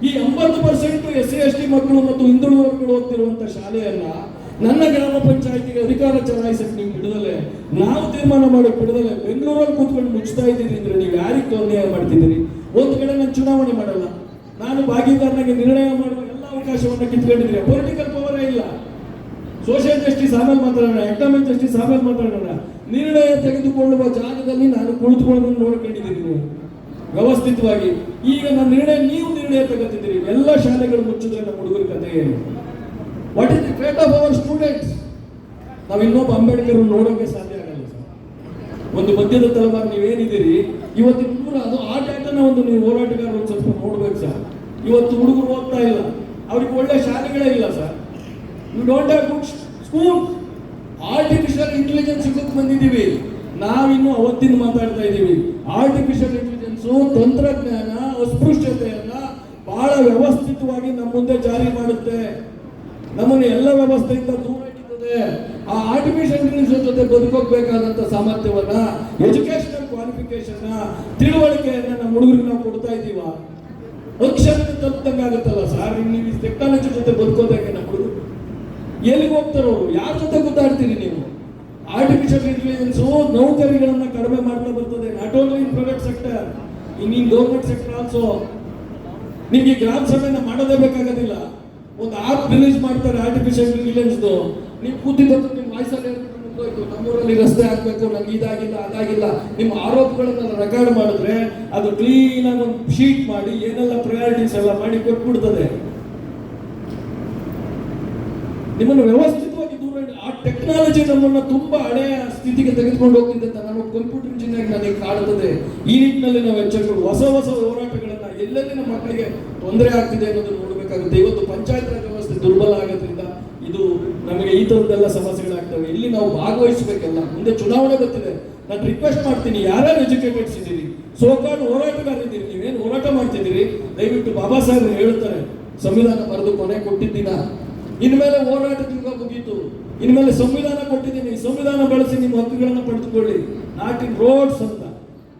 ಈ 80% SC, ST ಮಕ್ಕಳು ಮತ್ತು ಹಿಂದುಳಿದ ಮಕ್ಕಳು ಓದ್ತಿರುವಂತ ಶಾಲೆಯನ್ನ ನನ್ನ ಗ್ರಾಮ ಪಂಚಾಯತಿಗೆ ಅಧಿಕಾರ ಚಲಾಯಿಸಕ್ಕೆ ನೀವು ಬಿಡದಲೆ, ನಾವು ತೀರ್ಮಾನ ಮಾಡಕ್ಕೆ ಬಿಡದಲೆ ಬೆಂಗಳೂರಲ್ಲಿ ಕೂತ್ಕೊಂಡು ಮುಚ್ತಾ ಇದ್ದೀರಿ ಅಂದ್ರೆ ನೀವು ಯಾರಿಗೆ ಅನ್ಯಾಯ ಮಾಡ್ತಿದ್ದೀರಿ? ಒಂದು ಕಡೆ ನಾನು ಚುನಾವಣೆ ಮಾಡಲ್ಲ, ನಾನು ಭಾಗಿದಾರನಾಗಿ ನಿರ್ಣಯ ಮಾಡುವ ಎಲ್ಲ ಅವಕಾಶವನ್ನು ಕಿತ್ಕೊಂಡಿದ್ದೀರಿ. ಪೊಲಿಟಿಕಲ್ ಪವರೇ ಇಲ್ಲ. ಸೋಷಿಯಲ್ ಜಸ್ಟಿಸ್ ಆಮೇಲೆ ಮಾತಾಡೋಣ, ಎಕನಾಮಿಕ್ ಜಸ್ಟಿಸ್ ಆಮೇಲೆ ಮಾತಾಡೋಣ. ನಿರ್ಣಯ ತೆಗೆದುಕೊಳ್ಳುವ ಜಾಗದಲ್ಲಿ ನಾನು ಕುಳಿತುಕೊಳ್ಳೋದನ್ನು ನೋಡ್ಕೊಂಡಿದ್ದೀನಿ ನೀವು ವ್ಯವಸ್ಥಿತವಾಗಿ. ಈಗ ನನ್ನ ನಿರ್ಣಯ, ನೀವು ನಿರ್ಣಯ ತಗೋತಿದ್ದೀರಿ. ಎಲ್ಲ ಶಾಲೆಗಳು ಮುಚ್ಚಿದ್ರೆ ನಮ್ಮ ಹುಡುಗರ ಕಥೆ ಏನು? What is the fate of our students? ನಾವು ಇನ್ನೊಬ್ಬ ಅಂಬೇಡ್ಕರ್ ನೋಡೋಕೆ ಸಾಧ್ಯ ಆಗಲ್ಲ ಸರ್. ಒಂದು ಮಧ್ಯದ ತಲೆಮಾರು ನೀವೇನಿದ್ದೀರಿ ಇವತ್ತಿನ ಹುಡುಗರು, ಅದು ಆ ಡೇಟಾನ ಒಂದು ನೀವು ಹೋರಾಟಗಾರರು ಒಂದು ಸ್ವಲ್ಪ ನೋಡ್ಬೇಕು ಸರ್. ಇವತ್ತು ಹುಡುಗರು ಓದ್ತಾ ಇಲ್ಲ, ಅವ್ರಿಗೆ ಒಳ್ಳೆ ಶಾಲೆಗಳೇ ಇಲ್ಲ sir. You don't have good school. Artificial intelligence ಯುಗಕ್ಕೆ ಬಂದಿದ್ದೀವಿ. ನಾವಿನ್ನು ಅವತ್ತಿನ ಮಾತಾಡ್ತಾ ಇದ್ದೀವಿ. ಆರ್ಟಿಫಿಷಿಯಲ್ ಇಂಟೆಲಿಜೆನ್ಸು ತಂತ್ರಜ್ಞಾನ ಅಸ್ಪೃಶ್ಯತೆಯನ್ನ ಬಹಳ ವ್ಯವಸ್ಥಿತವಾಗಿ ನಮ್ಮ ಮುಂದೆ ಜಾರಿ ಮಾಡುತ್ತೆ. ನಮ್ಮನ್ನು ಎಲ್ಲ ವ್ಯವಸ್ಥೆಯಿಂದ ದೂರ ಇಟ್ಟಿರ್ತದೆ. ಆ ಆರ್ಟಿಫಿಷಿಯಲ್ ಇಂಟೆಲಿಜೆನ್ಸ್ ಜೊತೆ ಬದುಕೋಬೇಕಾದಂತ ಸಾಮರ್ಥ್ಯವನ್ನ, ಎಜುಕೇಶನಲ್ ಕ್ವಾಲಿಫಿಕೇಶನ್, ತಿಳುವಳಿಕೆಯನ್ನ ನಮ್ಮ ಹುಡುಗರಿಗೆ ನಾವು ಕೊಡ್ತಾ ಇದ್ದೀವ? ಅಕ್ಷರ ತಲುಪ್ದಂಗಾಗುತ್ತಲ್ಲ ಸರ್. ನೀವು ಈ ಟೆಕ್ನಾಲಜಿ ಜೊತೆ ಬದುಕೋದಂಗೆ ನಮ್ಮ ಹುಡುಗರು ಎಲ್ಲಿಗೆ ಹೋಗ್ತಾರೋ? ಯಾರ ಜೊತೆ ಗೊತ್ತಾಡ್ತೀರಿ ನೀವು? ಆರ್ಟಿಫಿಷಿಯಲ್ ಇಂಟೆಲಿಜೆನ್ಸ್ ನೌಕರಿಗಳನ್ನ ಕಡಿಮೆ ಮಾಡ್ತಾ ಬರ್ತದೆ. Not only in private sector, in government sector also. ನಿಮಗೆ ಗ್ರಾಮ ಸಭೆನ ಮಾಡೋದೇ ಬೇಕಾಗೋದಿಲ್ಲ. ಒಂದು ಆಪ್ ರಿಲೀಸ್ ಮಾಡ್ತಾರೆ ಆರ್ಟಿಫಿಷಿಯಲ್ ಇಂಟೆಲಿಜೆನ್ಸ್. ನೀವು ಕೂತಿದ್ದು ನಿಮ್ಮ ವಾಯ್ಸಲ್ಲಿ ಹೇಳ್ಬಿಟ್ಟು ನಮ್ಮೂರಲ್ಲಿ ರಸ್ತೆ ಹಾಕ್ಬೇಕು, ನಂಗೆ ಇದಾಗಿಲ್ಲ ಅದಾಗಿಲ್ಲ, ನಿಮ್ಮ ಆರೋಪಗಳನ್ನ ರೆಕಾರ್ಡ್ ಮಾಡಿದ್ರೆ ಅದು ಕ್ಲೀನ್ ಆಗಿ ಒಂದು ಶೀಟ್ ಮಾಡಿ ಏನೆಲ್ಲ ಪ್ರಯಾರಿಟೀಸ್ ಎಲ್ಲ ಮಾಡಿ ಕೊಟ್ಬಿಡ್ತದೆ. ನಿಮ್ಮನ್ನು ವ್ಯವಸ್ಥಿತವಾಗಿ ದೂರ. ಆ ಟೆಕ್ನಾಲಜಿ ನಮ್ಮನ್ನ ತುಂಬಾ ಹಳೆಯ ಸ್ಥಿತಿಗೆ ತೆಗೆದುಕೊಂಡು ಹೋಗ್ತಿದೆ ಅಂತ ನಾನು ಕಂಪ್ಯೂಟರ್ ಇಂಜಿನಿಯರ್ ನನಗೆ ಕಾಡುತ್ತದೆ. ಈ ನಿಟ್ಟಿನಲ್ಲಿ ನಾವು ಎಚ್ಚರಿಕೆ ಹೊಸ ಹೋರಾಟಗಳನ್ನ ಎಲ್ಲೆಲ್ಲಿ ನಮ್ಮ ಮಕ್ಕಳಿಗೆ ತೊಂದರೆ ಆಗ್ತಿದೆ ಅನ್ನೋದನ್ನು ನೋಡಬೇಕಾಗುತ್ತೆ. ಇವತ್ತು ಪಂಚಾಯತ್ ರಾಜ್ ವ್ಯವಸ್ಥೆ ದುರ್ಬಲ ಆಗೋದ್ರಿಂದ ಇದು ನಮಗೆ ಈ ತರದ್ದೆಲ್ಲ ಸಮಸ್ಯೆಗಳಾಗ್ತವೆ. ಇಲ್ಲಿ ನಾವು ಭಾಗವಹಿಸಬೇಕಲ್ಲ. ಮುಂದೆ ಚುನಾವಣೆ ಬರ್ತಿದೆ. ನಾನು ರಿಕ್ವೆಸ್ಟ್ ಮಾಡ್ತೀನಿ, ಯಾರ್ಯಾರು ಎಜುಕೇಟೆಡ್ಸ್ ಇದ್ದೀರಿ, ಸೋಕಾಲ್ಡ್ ಹೋರಾಟಗಾರಿದ್ದೀರಿ, ನೀವೇನು ಹೋರಾಟ ಮಾಡ್ತಿದ್ದೀರಿ, ದಯವಿಟ್ಟು ಬಾಬಾ ಸಾಹೇಬ್ ಹೇಳ್ತಾರೆ ಸಂವಿಧಾನ ಬರೆದು ಕೊನೆ ಕೊಟ್ಟಿದ್ದೀನ, ಇನ್ಮೇಲೆ ಹೋರಾಟದ ಯುಗ ಮುಗೀತು, ಇನ್ಮೇಲೆ ಸಂವಿಧಾನ ಕೊಟ್ಟಿದ್ದೀನಿ, ಸಂವಿಧಾನ ಬಳಸಿ ನಿಮ್ಮ ಹಕ್ಕುಗಳನ್ನ ಪಡೆದುಕೊಳ್ಳಿ, ನಾಟ್ ಇನ್ ರೋಡ್ಸ್ ಅಂತ.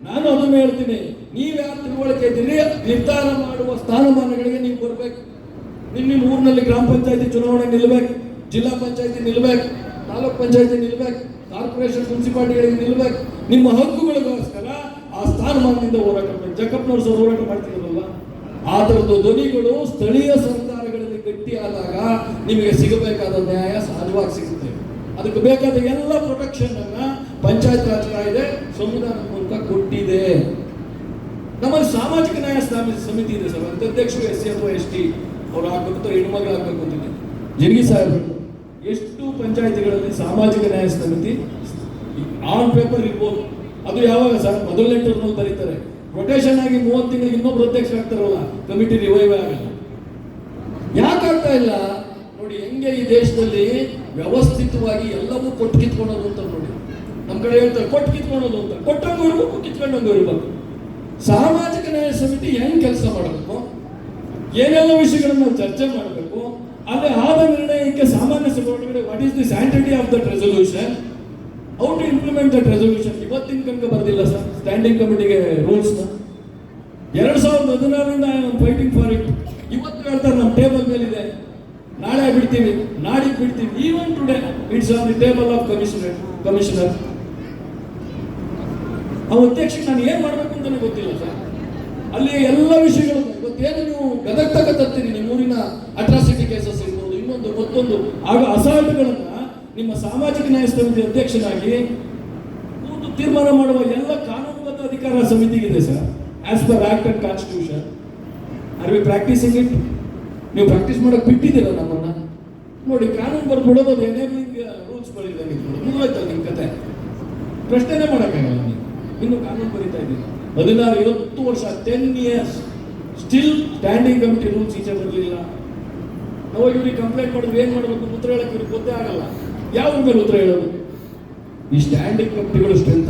ನಾನು ಅದನ್ನು ಹೇಳ್ತೀನಿ. ನೀವು ಯಾರು ತಿಳುವಳಿಕೆ ಇದ್ದೀರಿ, ನಿರ್ಧಾರ ಮಾಡುವ ಸ್ಥಾನಮಾನಗಳಿಗೆ ನೀವು ಬರಬೇಕು. ನಿಮ್ಮ ಊರಿನಲ್ಲಿ ಗ್ರಾಮ ಪಂಚಾಯತಿ ಚುನಾವಣೆ ನಿಲ್ಬೇಕು, ಜಿಲ್ಲಾ ಪಂಚಾಯತಿ ನಿಲ್ಬೇಕು, ತಾಲೂಕ್ ಪಂಚಾಯತಿ ನಿಲ್ಬೇಕು, ಕಾರ್ಪೊರೇಷನ್ ಮುನ್ಸಿಪಾಲಿಟಿಗಳಿಗೆ ನಿಲ್ಬೇಕು. ನಿಮ್ಮ ಹಕ್ಕುಗಳಿಗೋಸ್ಕರ ಆ ಸ್ಥಾನಮಾನದಿಂದ ಹೋರಾಟ ಮಾಡಿ. ಜಕ್ಕಪ್ಪನವ್ರು ಸಹ ಹೋರಾಟ ಮಾಡ್ತಿದ್ರಲ್ಲ, ಆ ಥರದ್ದು ಧ್ವನಿಗಳು ಸ್ಥಳೀಯ ಸರ್ಕಾರಗಳಲ್ಲಿ ಗಟ್ಟಿಯಾದಾಗ ನಿಮಗೆ ಸಿಗಬೇಕಾದ ನ್ಯಾಯ ಸಹಜವಾಗಿ ಸಿಗುತ್ತೆ. ಅದಕ್ಕೆ ಬೇಕಾದ ಎಲ್ಲ ಪ್ರೊಟೆಕ್ಷನ್ ಅನ್ನ ಪಂಚಾಯತ್ ರಾಜ್ ಕಾಯ್ದೆ ಸಂವಿಧಾನ ಮೂಲಕ ಕೊಟ್ಟಿದೆ. ನಮ್ಮಲ್ಲಿ ಸಾಮಾಜಿಕ ನ್ಯಾಯ ಸಮಿತಿ ಇದೆ ಸರ್. ಅಧ್ಯಕ್ಷರು SC ಅಥವಾ ST ಅವ್ರು ಆಗ್ಬೇಕು, ಹೆಣ್ಮಗಳು ಆಗ್ಬೇಕು ಅಂತಿದೆ. ಜಂಗಿ ಸಾಹೇಬ್ ಎಷ್ಟು ಪಂಚಾಯತಿಗಳಲ್ಲಿ ಸಾಮಾಜಿಕ ನ್ಯಾಯ ಸಮಿತಿ ಆನ್ ಪೇಪರ್ ಇರ್ಬೋದು. ಅದು ಯಾವಾಗ ಸರ್? ಮೊದಲನೇ ಟರ್ಮಲ್ಲಿ ಬರೀತಾರೆ. ರೊಟೇಷನ್ ಆಗಿ 30 ತಿಂಗಳಿಗೆ ಇನ್ನೊಬ್ರು ಅಧ್ಯಕ್ಷ ಆಗ್ತಾರಲ್ಲ, ಕಮಿಟಿ ರಿವೈವ್ ಆಗಲ್ಲ. ಯಾಕೆ ಆಗ್ತಾ ಇಲ್ಲ ನೋಡಿ? ಹೆಂಗೆ ಈ ದೇಶದಲ್ಲಿ ವ್ಯವಸ್ಥಿತವಾಗಿ ಎಲ್ಲವೂ ಕೊಟ್ಟು ಕಿತ್ಕೊಳೋದು ಅಂತ ನೋಡಿ. ನಮ್ಮ ಕಡೆ ಹೇಳ್ತಾರೆ ಕೊಟ್ಟು ಕಿತ್ಕೊಳೋದು ಅಂತ. ಕೊಟ್ಟಂಗೂ ಇರ್ಬೇಕು, ಕಿತ್ಕೊಂಡಂಗೂ ಇರ್ಬೇಕು. ಸಾಮಾಜಿಕ ನ್ಯಾಯ ಸಮಿತಿ ಹೆಂಗ್ ಕೆಲಸ ಮಾಡಬೇಕು, ಏನೆಲ್ಲ ವಿಷಯಗಳನ್ನು ನಾವು ಚರ್ಚೆ ಮಾಡಬೇಕು, ಅಲ್ಲಿ ಆದ ನಿರ್ಣಯಕ್ಕೆ ಸಾಮಾನ್ಯ ಸಭೆ ಒಳಗಡೆ what is the sanctity of that resolution, how to implement that resolution. ಇವತ್ತಿನ ತನಕ ಬರ್ದಿಲ್ಲ ಸರ್ ಸ್ಟ್ಯಾಂಡಿಂಗ್ ಕಮಿಟಿಗೆ ರೂಲ್ಸ್. 2016ರಿಂದ I am fighting for it. ಇವತ್ತು ಹೇಳ್ತಾರೆ ನಮ್ಮ ಟೇಬಲ್ ಮೇಲಿದೆ, ನಾಳೆ ಬಿಡ್ತೀವಿ, ನಾಡಿದ್ದು ಬಿಡ್ತೀವಿ. Even today it's on the table of commissioner. ಆ ಅಧ್ಯಕ್ಷಕ್ಕೆ ನಾನು ಏನ್ ಮಾಡ್ಬೇಕು ಅಂತಾನೆ ಗೊತ್ತಿಲ್ಲ ಸರ್. ಅಲ್ಲಿ ಎಲ್ಲ ವಿಷಯಗಳು ಇವತ್ತೇನು ನೀವು ಗದಗ ತರ್ತೀರಿ, ನಿಮ್ಮ ಊರಿನ ಅಟ್ರಾಸಿಟಿ ಕೇಸಸ್ ಇರ್ಬೋದು, ಇನ್ನೊಂದು ಮತ್ತೊಂದು ಆಗ ಅಸಾಲ್ಟ್ಗಳನ್ನ ನಿಮ್ಮ ಸಾಮಾಜಿಕ ನ್ಯಾಯ ಸಮಿತಿ ಅಧ್ಯಕ್ಷನಾಗಿ ತೀರ್ಮಾನ ಮಾಡುವ ಎಲ್ಲ ಕಾನೂನುಬದ್ಧ ಅಧಿಕಾರ ಸಮಿತಿಗಿದೆ sir, as per act and constitution. Are we practising it? ನೀವು ಪ್ರಾಕ್ಟೀಸ್ ಮಾಡಕ್ ಬಿಟ್ಟಿದ್ದೀರ ನಮ್ಮನ್ನ? ನೋಡಿ, ಕಾನೂನು ಬರ್ಬಿಡೋದು, ಅದು ಎನೇಬಲಿಂಗ್ ರೂಲ್ಸ್ ಬರೀದಂಗೆ ಮುಗಿದೋಯ್ತಲ್ಲ ನಿಮ್ಮ ಕತೆ. ಪ್ರಶ್ನೆನೇ ಮಾಡೋಕ್ಕಾಗಲ್ಲ ನೀವು. ಇನ್ನು ಕಾನೂನು ಬರೀತಾ ಇದ್ದೀನಿ 16-20 ವರ್ಷ, 10 years still standing committee rules ಈಚೆ ಬರಲಿಲ್ಲ. ನಾವು ಇವ್ರಿಗೆ ಕಂಪ್ಲೇಂಟ್ ಮಾಡಿದ್ರೆ ಏನ್ ಮಾಡಬೇಕು ಉತ್ತರ ಹೇಳಕ್ಕೆ ಇವ್ರಿಗೆ ಗೊತ್ತೇ ಆಗಲ್ಲ. ಯಾವ ಮೇಲೆ ಉತ್ತರ ಹೇಳೋದು? ಈ ಸ್ಟ್ಯಾಂಡಿಂಗ್ ಕಮಿಟಿಗಳು ಸ್ಟ್ರೆಂತ್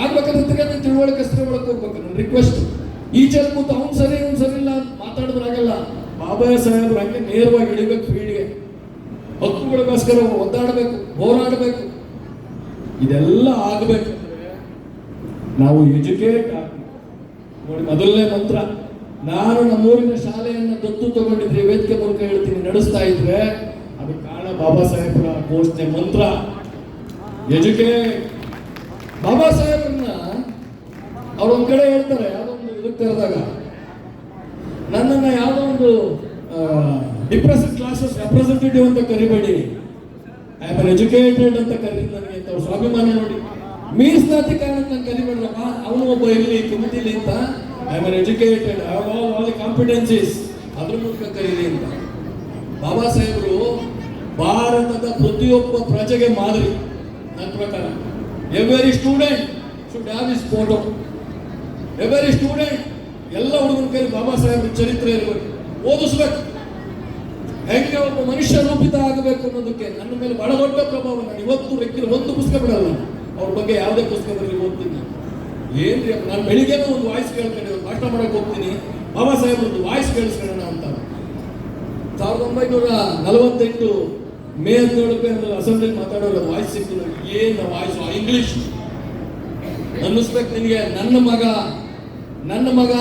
ಆಗ್ಬೇಕಂದ್ರೆ ಅದನ್ನ ತಿಳುವಳಿಕೆ ಒಳಗೆ ಹೋಗ್ಬೇಕು. ನನ್ನ ರಿಕ್ವೆಸ್ಟ್, ಈಚೆಲ್ ಕೂತು ಅವ್ನು ಸರಿ ಅವ್ನು ಸರಿ ಇಲ್ಲ ಅಂತ ಮಾತಾಡಿದ್ರಾಗಲ್ಲ. ಬಾಬಾ ಸಾಹೇಬ್ರು ಹಂಗೆ ನೇರವಾಗಿ ಇಳಿಬೇಕು ಫೀಲ್ಡ್ಗೆ, ಹಕ್ಕುಗಳಿಗೋಸ್ಕರ ಒದ್ದಾಡಬೇಕು, ಹೋರಾಡಬೇಕು. ಇದೆಲ್ಲ ಆಗಬೇಕಂದ್ರೆ ನಾವು ಎಜುಕೇಟ್ ಆಗಬೇಕು. ನೋಡಿ, ಮೊದಲನೇ ಮಂತ್ರ, ನಾನು ನಮ್ಮೂರಿನ ಶಾಲೆಯನ್ನ ದತ್ತು ತಗೊಂಡಿದ್ರೆ ವೇದಿಕೆ ಮೂಲಕ ಹೇಳ್ತೀನಿ, ನಡೆಸ್ತಾ ಇದ್ರೆ ಅದು ಕಾರಣ ಬಾಬಾ ಸಾಹೇಬ್ರ ಘೋಷಣೆ ಮಂತ್ರ, ಎಜುಕೇಟ್. ಬಾಬಾ ಸಾಹೇಬ್ರನ್ನ ಅವ್ರೊಂದ್ ಕಡೆ ಹೇಳ್ತಾರೆ, ಯಾವ್ದೋ ಒಂದು ಇದಕ್ಕೆ ಕರೆದಾಗ, ನನ್ನನ್ನ ಯಾವ್ದೋ ಒಂದು ಡಿಪ್ರೆಸ್ಡ್ ಕ್ಲಾಸಸ್ ರೆಪ್ರೆಸೆಂಟೇಟಿವ್ ಅಂತ ಕರಿಬೇಡಿ, ಐ ಆಮ್ ಎಜುಕೇಟೆಡ್ ಅಂತ ಕರೀರಿ ನನಗೆ ಅಂತ. ಅವ್ರ ಸ್ವಾಭಿಮಾನ ನೋಡಿ. ಮೀಸಲಾತಿ ಕಾರಣಕ್ಕೆ ನಾನು ಕರಿಬೇಡ್ರಪ್ಪ, ಅವನು ಒಬ್ಬ ಇರಲಿ ಕಮಿಟಿಲಿ ಅಂತ. I am educated, I have all the competencies, ಅದ್ರ ಮೂಲಕ ಕರೀರಿ ಅಂತ. ಬಾಬಾ ಸಾಹೇಬರು ಭಾರತದ ಪ್ರತಿಯೊಬ್ಬ ಪ್ರಜೆಗೆ ಮಾದರಿ. ನನ್ನ ಪ್ರಕಾರ every student should have his photo. Every student, ಎಲ್ಲ ಹುಡುಗನ ಕೈಲಿ ಬಾಬಾ ಸಾಹೇಬ್ರ ಚರಿತ್ರೆ ಇರಬೇಕು, ಓದಿಸ್ಬೇಕು. ಹೆಂಗೆ ಒಬ್ಬ ಮನುಷ್ಯ ರೂಪಿತ ಆಗಬೇಕು ಅನ್ನೋದಕ್ಕೆ ನನ್ನ ಮೇಲೆ ಬಹಳ ದೊಡ್ಡ ಪ್ರಭಾವ. ನಾನು ಇವತ್ತು ವ್ಯಕ್ತಿಗಳು ಒಂದು ಪುಸ್ತಕ ಬಿಡಲ್ಲ, ಅವ್ರ ಬಗ್ಗೆ ಯಾವುದೇ ಪುಸ್ತಕ ಬರಲಿ ಓದ್ತೀನಿ. ಏನ್ರಿ, ನಾನು ಬೆಳಿಗ್ಗೆ ಒಂದು ವಾಯ್ಸ್ ಕೇಳ್ಕೊಂಡು ಪಾಠ ಮಾಡಕ್ ಹೋಗ್ತೀನಿ, ಬಾಬಾ ಸಾಹೇಬ್ ಒಂದು ವಾಯ್ಸ್ ಕೇಳಿಸ್ಕೊಳ್ಳೋಣ ಅಂತ. 1948 ಮೇ 17 ಅಸೆಂಬ್ಲಿ ಮಾತಾಡೋರು ವಾಯ್ಸ್ ಸಿಕ್ಕಿಲ್ಲ. ಏನು ವಾಯ್ಸ್? ಇಂಗ್ಲಿಷ್ ಅನ್ನಿಸ್ಬೇಕು ನಿನಗೆ. ನನ್ನ ಮಗ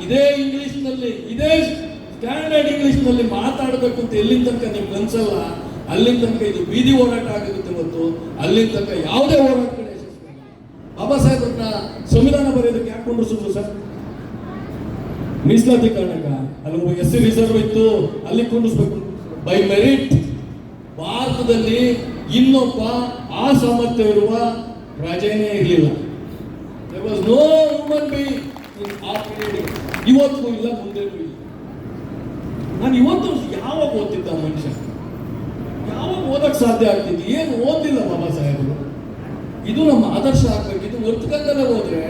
ಇದೇ ಇಂಗ್ಲಿಷ್ ನಲ್ಲಿ, ಇದೇ ಸ್ಟ್ಯಾಂಡರ್ಡ್ ಇಂಗ್ಲಿಷ್ ನಲ್ಲಿ ಮಾತಾಡಬೇಕು ಅಂತ ಎಲ್ಲಿಂದ ತನಕ ನಿಮ್ಗೆ ಅನ್ಸಲ್ಲ, ಅಲ್ಲಿಂದ ತನಕ ಇದು ಬೀದಿ ಹೋರಾಟ ಆಗುತ್ತೆ. ಇವತ್ತು ಅಲ್ಲಿಂದ ತನಕ ಯಾವುದೇ ಹೋರಾಟ ಬಾಬಾ ಸಾಹೇಬ್ರನ್ನ ಸಂವಿಧಾನ ಬರೆಯೋದಕ್ಕೆ ಯಾಕೆ ಕೊಂಡಿಸಿದ್ರು ಸರ್? ಮೀಸಲಾತಿ ಕಾರಣಕ್ಕ. ಅಲ್ಲಿ ಒಬ್ಬ SC ರಿಸರ್ವ್ ಇತ್ತು, ಅಲ್ಲಿ ಕೊಂಡಿಸ್ಬೇಕು. ಬೈ ಮೆರಿಟ್ ಭಾರತದಲ್ಲಿ ಇನ್ನೊಬ್ಬ ಆ ಸಾಮರ್ಥ್ಯ ಇರುವ ಪ್ರಜೆನೇ ಇರಲಿಲ್ಲ. There was no human being in a period. ಇವತ್ತು ಇಲ್ಲ, ಮುಂದೆನೂ ಇಲ್ಲ. ನಾನು ಇವತ್ತು ಯಾವಾಗ ಓದ್ತಿದ್ದ ಮನುಷ್ಯ, ಯಾವಾಗ ಓದಕ್ ಸಾಧ್ಯ ಆಗ್ತಿತ್ತು? ಏನು ಓದಿಲ್ಲ ಬಾಬಾ ಸಾಹೇಬರು. ಇದು ನಮ್ಮ ಆದರ್ಶ ಆಗ್ಬೇಕು. ಇದು ಒತ್ತುಕಂದಲ್ಲೇ ಹೋದ್ರೆ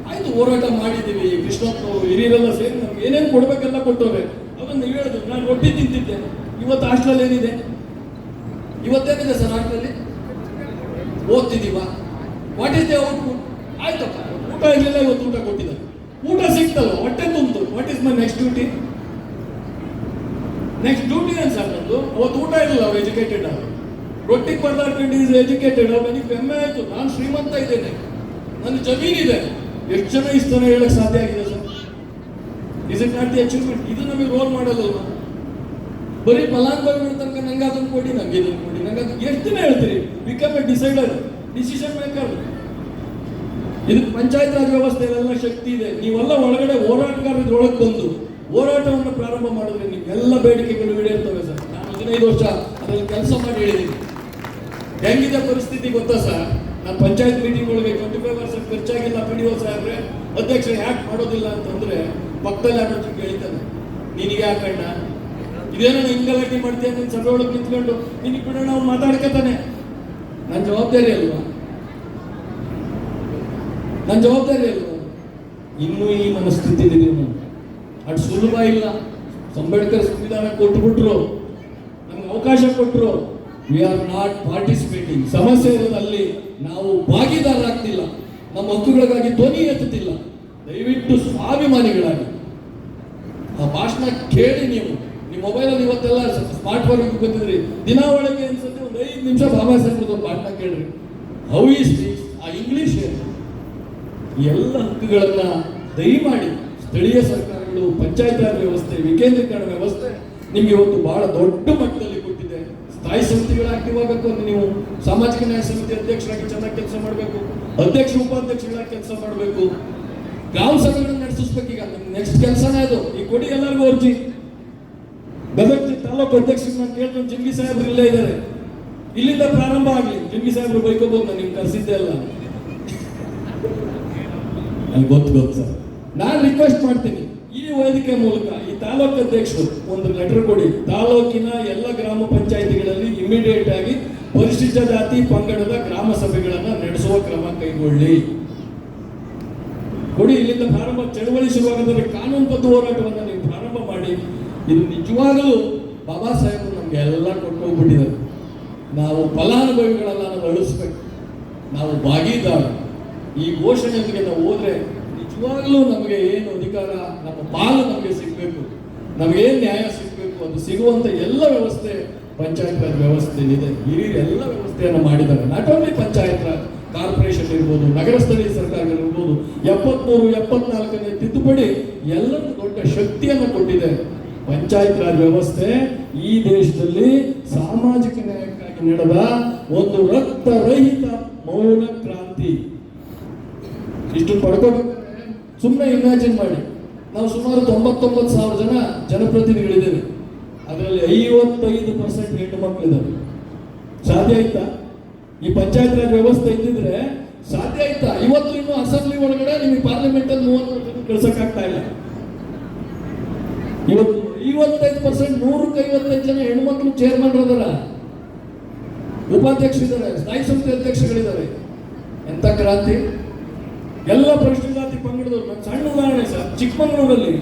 ಆಯ್ತು, ಹೋರಾಟ ಮಾಡಿದ್ದೀವಿ, ಕೃಷ್ಣಪ್ಪನವರು ಹಿರಿಯರೆಲ್ಲ ಸೇರಿ ನಮ್ಗೆ ಏನೇನು ಕೊಡ್ಬೇಕೆಲ್ಲ ಕೊಟ್ಟವ್ರೆ. ಅದನ್ನು ನೀವು ಹೇಳಿದ್ರು, ನಾನು ರೊಟ್ಟಿ ತಿಂತಿದ್ದೆ. ಇವತ್ತು ಹಾಸ್ಟೆಲ್ ಏನಿದೆ? ಇವತ್ತೇನಿದೆ ಸರ್ ಹಾಸ್ಟೆಲ್? ಓದ್ತಿದ್ದೀವ? What is the output? ಆಯ್ತಪ್ಪ, ಊಟ ಇರಲಿಲ್ಲ, ಇವತ್ತು ಊಟ ಕೊಟ್ಟಿದ್ದಾರೆ, ಊಟ ಸಿಕ್ತಲ್ಲ, ಹೊಟ್ಟೆ ತುಂಬಿತು. What is my next duty? Next duty ಏನು ಸರ್ ನಂದು? ಅವತ್ತು ಊಟ ಇರಲಿಲ್ಲ, ಅವ್ರು ಎಜುಕೇಟೆಡ್ ಅವರು. ರೊಟ್ಟಿಗೆ ಪದಾರ್ಥ ಈಸ್ ಎಜುಕೇಟೆಡ್. ಅವನಿಗೆ ಹೆಮ್ಮೆ ಆಯ್ತು, ನಾನು ಶ್ರೀಮಂತ ಇದ್ದೇನೆ, ನನ್ನ ಜಮೀನಿದೆ. ಎಷ್ಟು ಜನ ಇಷ್ಟನ ಹೇಳಕ್ ಸಾಧ್ಯ ಆಗಿದೆ sir? Is it not the achievement? ಇದು ನಮಗೆ ರೋಲ್ ಮಾಡಲ್ಲ. ಬರೀ ಫಲಾನುಭವಿಗಳ ತನಕ ನಂಗೆ ಅದನ್ನು ಕೊಡಿ, ನಂಗೆ ಇದನ್ನು ಕೊಡಿ, ನಂಗೆ ಅದು ಎಷ್ಟು ದಿನ ಹೇಳ್ತೀರಿ? Become A decider, decision maker. ಇದಕ್ಕೆ ಪಂಚಾಯತ್ ರಾಜ್ ವ್ಯವಸ್ಥೆಯಲ್ಲೆಲ್ಲ ಶಕ್ತಿ ಇದೆ. ನೀವೆಲ್ಲ ಒಳಗಡೆ ಹೋರಾಟಗಾರರೊಳಗೆ ಬಂದು ಹೋರಾಟವನ್ನು ಪ್ರಾರಂಭ ಮಾಡಿದ್ರೆ ನಿಮ್ಗೆಲ್ಲ ಬೇಡಿಕೆಗಳು ಈಡೇರ್ತವೆ ಸರ್. ನಾನು 15 ವರ್ಷ ಅದರಲ್ಲಿ ಕೆಲಸ ಮಾಡಿ ಹೇಳಿದ್ದೀನಿ. ಹೆಂಗಿದೆ ಪರಿಸ್ಥಿತಿ ಗೊತ್ತಾ ಸರ್? ನಾನು ಪಂಚಾಯತ್ ಮೀಟಿಂಗ್ ಒಳಗೆ 25% ಖರ್ಚಾಗಿಲ್ಲ PDO ಸಾಹೇಬ್ರೆ, ಅಧ್ಯಕ್ಷರು ಯಾಕೆ ಮಾಡೋದಿಲ್ಲ ಅಂತಂದ್ರೆ ಪಕ್ಕದಲ್ಲಿ ಯಾರು ಕೇಳ್ತಾನೆ, ನಿನಗೆ ಯಾಕಣ್ಣ ಇದೇನೋ ಹಿಂಗಲಾಟಿ ಮಾಡ್ತೀಯ, ನೀನು ಸಭೆ ಒಳಗೆ ನಿಂತ್ಕೊಂಡು ನಿನಗೆ ಬಿಡೋಣ, ಅವ್ನು ಮಾತಾಡ್ಕೊತಾನೆ. ನನ್ನ ಜವಾಬ್ದಾರಿ ಅಲ್ವಾ? ನನ್ನ ಜವಾಬ್ದಾರಿ ಅಲ್ವಾ? ಇನ್ನೂ ಈ ಮನಸ್ಥಿತಿ ಇದೆ. ಅದು ಸುಲಭ ಇಲ್ಲ. ಅಂಬೇಡ್ಕರ್ ಸಂವಿಧಾನ ಕೊಟ್ಟುಬಿಟ್ರು, ನಮ್ಗೆ ಅವಕಾಶ ಕೊಟ್ಟರು, ವಿ ಆರ್ ನಾಟ್ ಪಾರ್ಟಿಸಿಪೇಟಿಂಗ್. ಸಮಸ್ಯೆ ಇರೋದು ಅಲ್ಲಿ, ನಾವು ಭಾಗಿದಾರರಾಗ್ತಿಲ್ಲ, ನಮ್ಮ ಹಕ್ಕುಗಳಿಗಾಗಿ ಧ್ವನಿ ಎತ್ತುತ್ತಿಲ್ಲ. ದಯವಿಟ್ಟು ಸ್ವಾಭಿಮಾನಿಗಳಾಗಿ ಆ ಭಾಷಣ ಕೇಳಿ. ನೀವು ನಿಮ್ಮ ಮೊಬೈಲಲ್ಲಿ ಇವತ್ತೆಲ್ಲ ಸ್ಮಾರ್ಟ್ ಫೋನ್ ಗೊತ್ತಿದ್ರಿ, ದಿನ ಒಳಗೆ ಅನ್ಸುತ್ತೆ ಒಂದು 5 ನಿಮಿಷ ಬಾಬಾ ಸಾಹೇಬ್ರದ್ದು ಭಾಷಣ ಕೇಳ್ರಿ. ಹೌ ಈಸ್ ಆ ಇಂಗ್ಲಿಷ್ ಎಲ್ಲ ಹಕ್ಕುಗಳನ್ನ ದಯಮಾಡಿ ಸ್ಥಳೀಯ ಸರ್ಕಾರಗಳು, ಪಂಚಾಯತ್ ರಾಜ್ ವ್ಯವಸ್ಥೆ, ವಿಕೇಂದ್ರೀಕರಣ ವ್ಯವಸ್ಥೆ ನಿಮ್ಗೆ ಇವತ್ತು ಬಹಳ ದೊಡ್ಡ ಮಟ್ಟದಲ್ಲಿ ಕೊಟ್ಟಿದೆ. ಸ್ಥಾಯಿ ಸಮಿತಿಗಳ ಆಕ್ಟಿವ್ ಆಗಬೇಕು. ನೀವು ಸಾಮಾಜಿಕ ನ್ಯಾಯ ಸಮಿತಿ ಅಧ್ಯಕ್ಷರಾಗಿ ಚೆನ್ನಾಗಿ ಕೆಲಸ ಮಾಡಬೇಕು, ಅಧ್ಯಕ್ಷ ಉಪಾಧ್ಯಕ್ಷರಾಗಿ ಕೆಲಸ ಮಾಡಬೇಕು, ಗ್ರಾಮ ಸಭೆಗಳನ್ನ ನಡೆಸಿಸ್ಬೇಕು. ಈಗ ನೆಕ್ಸ್ಟ್ ಕೆಲಸನೇ ಅದು. ಈ ಕೊಡಿ ಎಲ್ಲರಿಗೂ ಅರ್ಜಿ. ಗದಗ ತಾಲೂಕು ಅಧ್ಯಕ್ಷರು ನಾನು ಕೇಳ್ಕೊಂಡು ಜಿಂಗಿ ಸಾಹೇಬ್ರು ಇಲ್ಲೇ ಇದ್ದಾರೆ, ಇಲ್ಲಿಂದ ಪ್ರಾರಂಭ ಆಗಲಿ. ಜಿಂಗಿ ಸಾಹೇಬ್ರು ಬೈಕೋಬಹುದು, ನಾನು ನಿಮ್ಗೆ ಕರೆಸಿದ್ದೆ ಅಲ್ಲ. ನನಗೆ ಗೊತ್ತು ಸರ್. ನಾನು ರಿಕ್ವೆಸ್ಟ್ ಮಾಡ್ತೀನಿ ಈ ವೇದಿಕೆ ಮೂಲಕ ಈ ತಾಲೂಕು ಅಧ್ಯಕ್ಷರು ಒಂದು ಲೆಟರ್ ಕೊಡಿ, ತಾಲೂಕಿನ ಎಲ್ಲ ಗ್ರಾಮ ಪಂಚಾಯಿತಿಗಳಲ್ಲಿ ಇಮಿಡಿಯೇಟ್ ಆಗಿ ಪರಿಶಿಷ್ಟ ಜಾತಿ ಪಂಗಡದ ಗ್ರಾಮ ಸಭೆಗಳನ್ನು ನಡೆಸುವ ಕ್ರಮ ಕೈಗೊಳ್ಳಿ ಕೊಡಿ. ಇಲ್ಲಿಂದ ಪ್ರಾರಂಭ ಚಳವಳಿ ಶುರುವಾಗದ್ರೆ ಕಾನೂನುಬದ್ಧ ಹೋರಾಟವನ್ನು ನೀವು ಪ್ರಾರಂಭ ಮಾಡಿ. ಇದು ನಿಜವಾಗಲೂ ಬಾಬಾ ಸಾಹೇಬರು ನಮ್ಗೆ ಎಲ್ಲ ಕೊಟ್ಟು ಹೋಗ್ಬಿಟ್ಟಿದ್ದಾರೆ. ನಾವು ಫಲಾನುಭವಿಗಳೆಲ್ಲ ನಾವು ಅಳಿಸ್ಬೇಕು, ನಾವು ಭಾಗಿದಾರ. ಈ ಘೋಷಣೆಯೊಂದಿಗೆ ನಾವು ಹೋದ್ರೆ ನಿಜವಾಗ್ಲೂ ನಮಗೆ ಏನು ಅಧಿಕಾರ, ನಮ್ಮ ಪಾಲು ನಮಗೆ ಸಿಗಬೇಕು, ನಮಗೇನು ನ್ಯಾಯ ಸಿಗಬೇಕು, ಅದು ಸಿಗುವಂತ ಎಲ್ಲ ವ್ಯವಸ್ಥೆ ಪಂಚಾಯತ್ ರಾಜ್ ವ್ಯವಸ್ಥೆ ಇದೆ. ಹಿರಿಯರು ಎಲ್ಲ ವ್ಯವಸ್ಥೆಯನ್ನು ಮಾಡಿದ್ದಾರೆ. Not only panchayat Raj, corporation ಇರ್ಬೋದು, ನಗರ ಸ್ಥಳೀಯ ಸರ್ಕಾರಗಳಿರ್ಬೋದು, 73-74ನೇ ತಿದ್ದುಪಡಿ ಎಲ್ಲರೂ ದೊಡ್ಡ ಶಕ್ತಿಯನ್ನು ಕೊಟ್ಟಿದೆ. ಪಂಚಾಯತ್ ರಾಜ್ ವ್ಯವಸ್ಥೆ ಈ ದೇಶದಲ್ಲಿ ಸಾಮಾಜಿಕ ನ್ಯಾಯಕ್ಕಾಗಿ ನಡೆದ ಒಂದು ರಕ್ತರಹಿತ ಮೌನ ಕ್ರಾಂತಿ. ಇಷ್ಟು ಪಡ್ಕೋಬೇಕಾದ್ರೆ ಸುಮ್ಮನೆ ಇಮ್ಯಾಜಿನ್ ಮಾಡಿ, ನಾವು ಸುಮಾರು 99,000 ಜನ ಜನಪ್ರತಿನಿಧಿಗಳಿದ್ದೇವೆ. ಅದರಲ್ಲಿ 55% ಹೆಣ್ಣು ಮಕ್ಕಳಿದ್ದಾರೆ. ಸಾಧ್ಯ ಆಯ್ತಾ? ಈ ಪಂಚಾಯತ್ ರಾಜ್ ವ್ಯವಸ್ಥೆ ಇದ್ದಿದ್ರೆ ಸಾಧ್ಯ ಆಯ್ತಾ? ಇವತ್ತು ಇನ್ನು ಅಸೆಂಬ್ಲಿ ಒಳಗಡೆ ನಿಮಗೆ ಪಾರ್ಲಿಮೆಂಟ್ ಅಲ್ಲಿ 30 ಜನ ಕಳ್ಸಕ್ಕಾಗ್ತಾ ಇಲ್ಲ. ಇವತ್ತು 55% 155 ಜನ ಹೆಣ್ಮಕ್ಳು ಚೇರ್ಮನ್ ಅದರ, ಉಪಾಧ್ಯಕ್ಷರಿದ್ದಾರೆ, ಸ್ಥಾಯಿ ಸಂಸ್ಥೆ ಅಧ್ಯಕ್ಷಗಳಿದ್ದಾರೆ. ಎಂತ ಕ್ರಾಂತಿ! ಎಲ್ಲ ಪರಿಶಿಷ್ಟ ಜಾತಿ ಪಂಗಡದವರು. ನನ್ನ ಸಣ್ಣ ಉದಾಹರಣೆ ಸರ್, ಚಿಕ್ಕಮಗಳೂರಲ್ಲಿ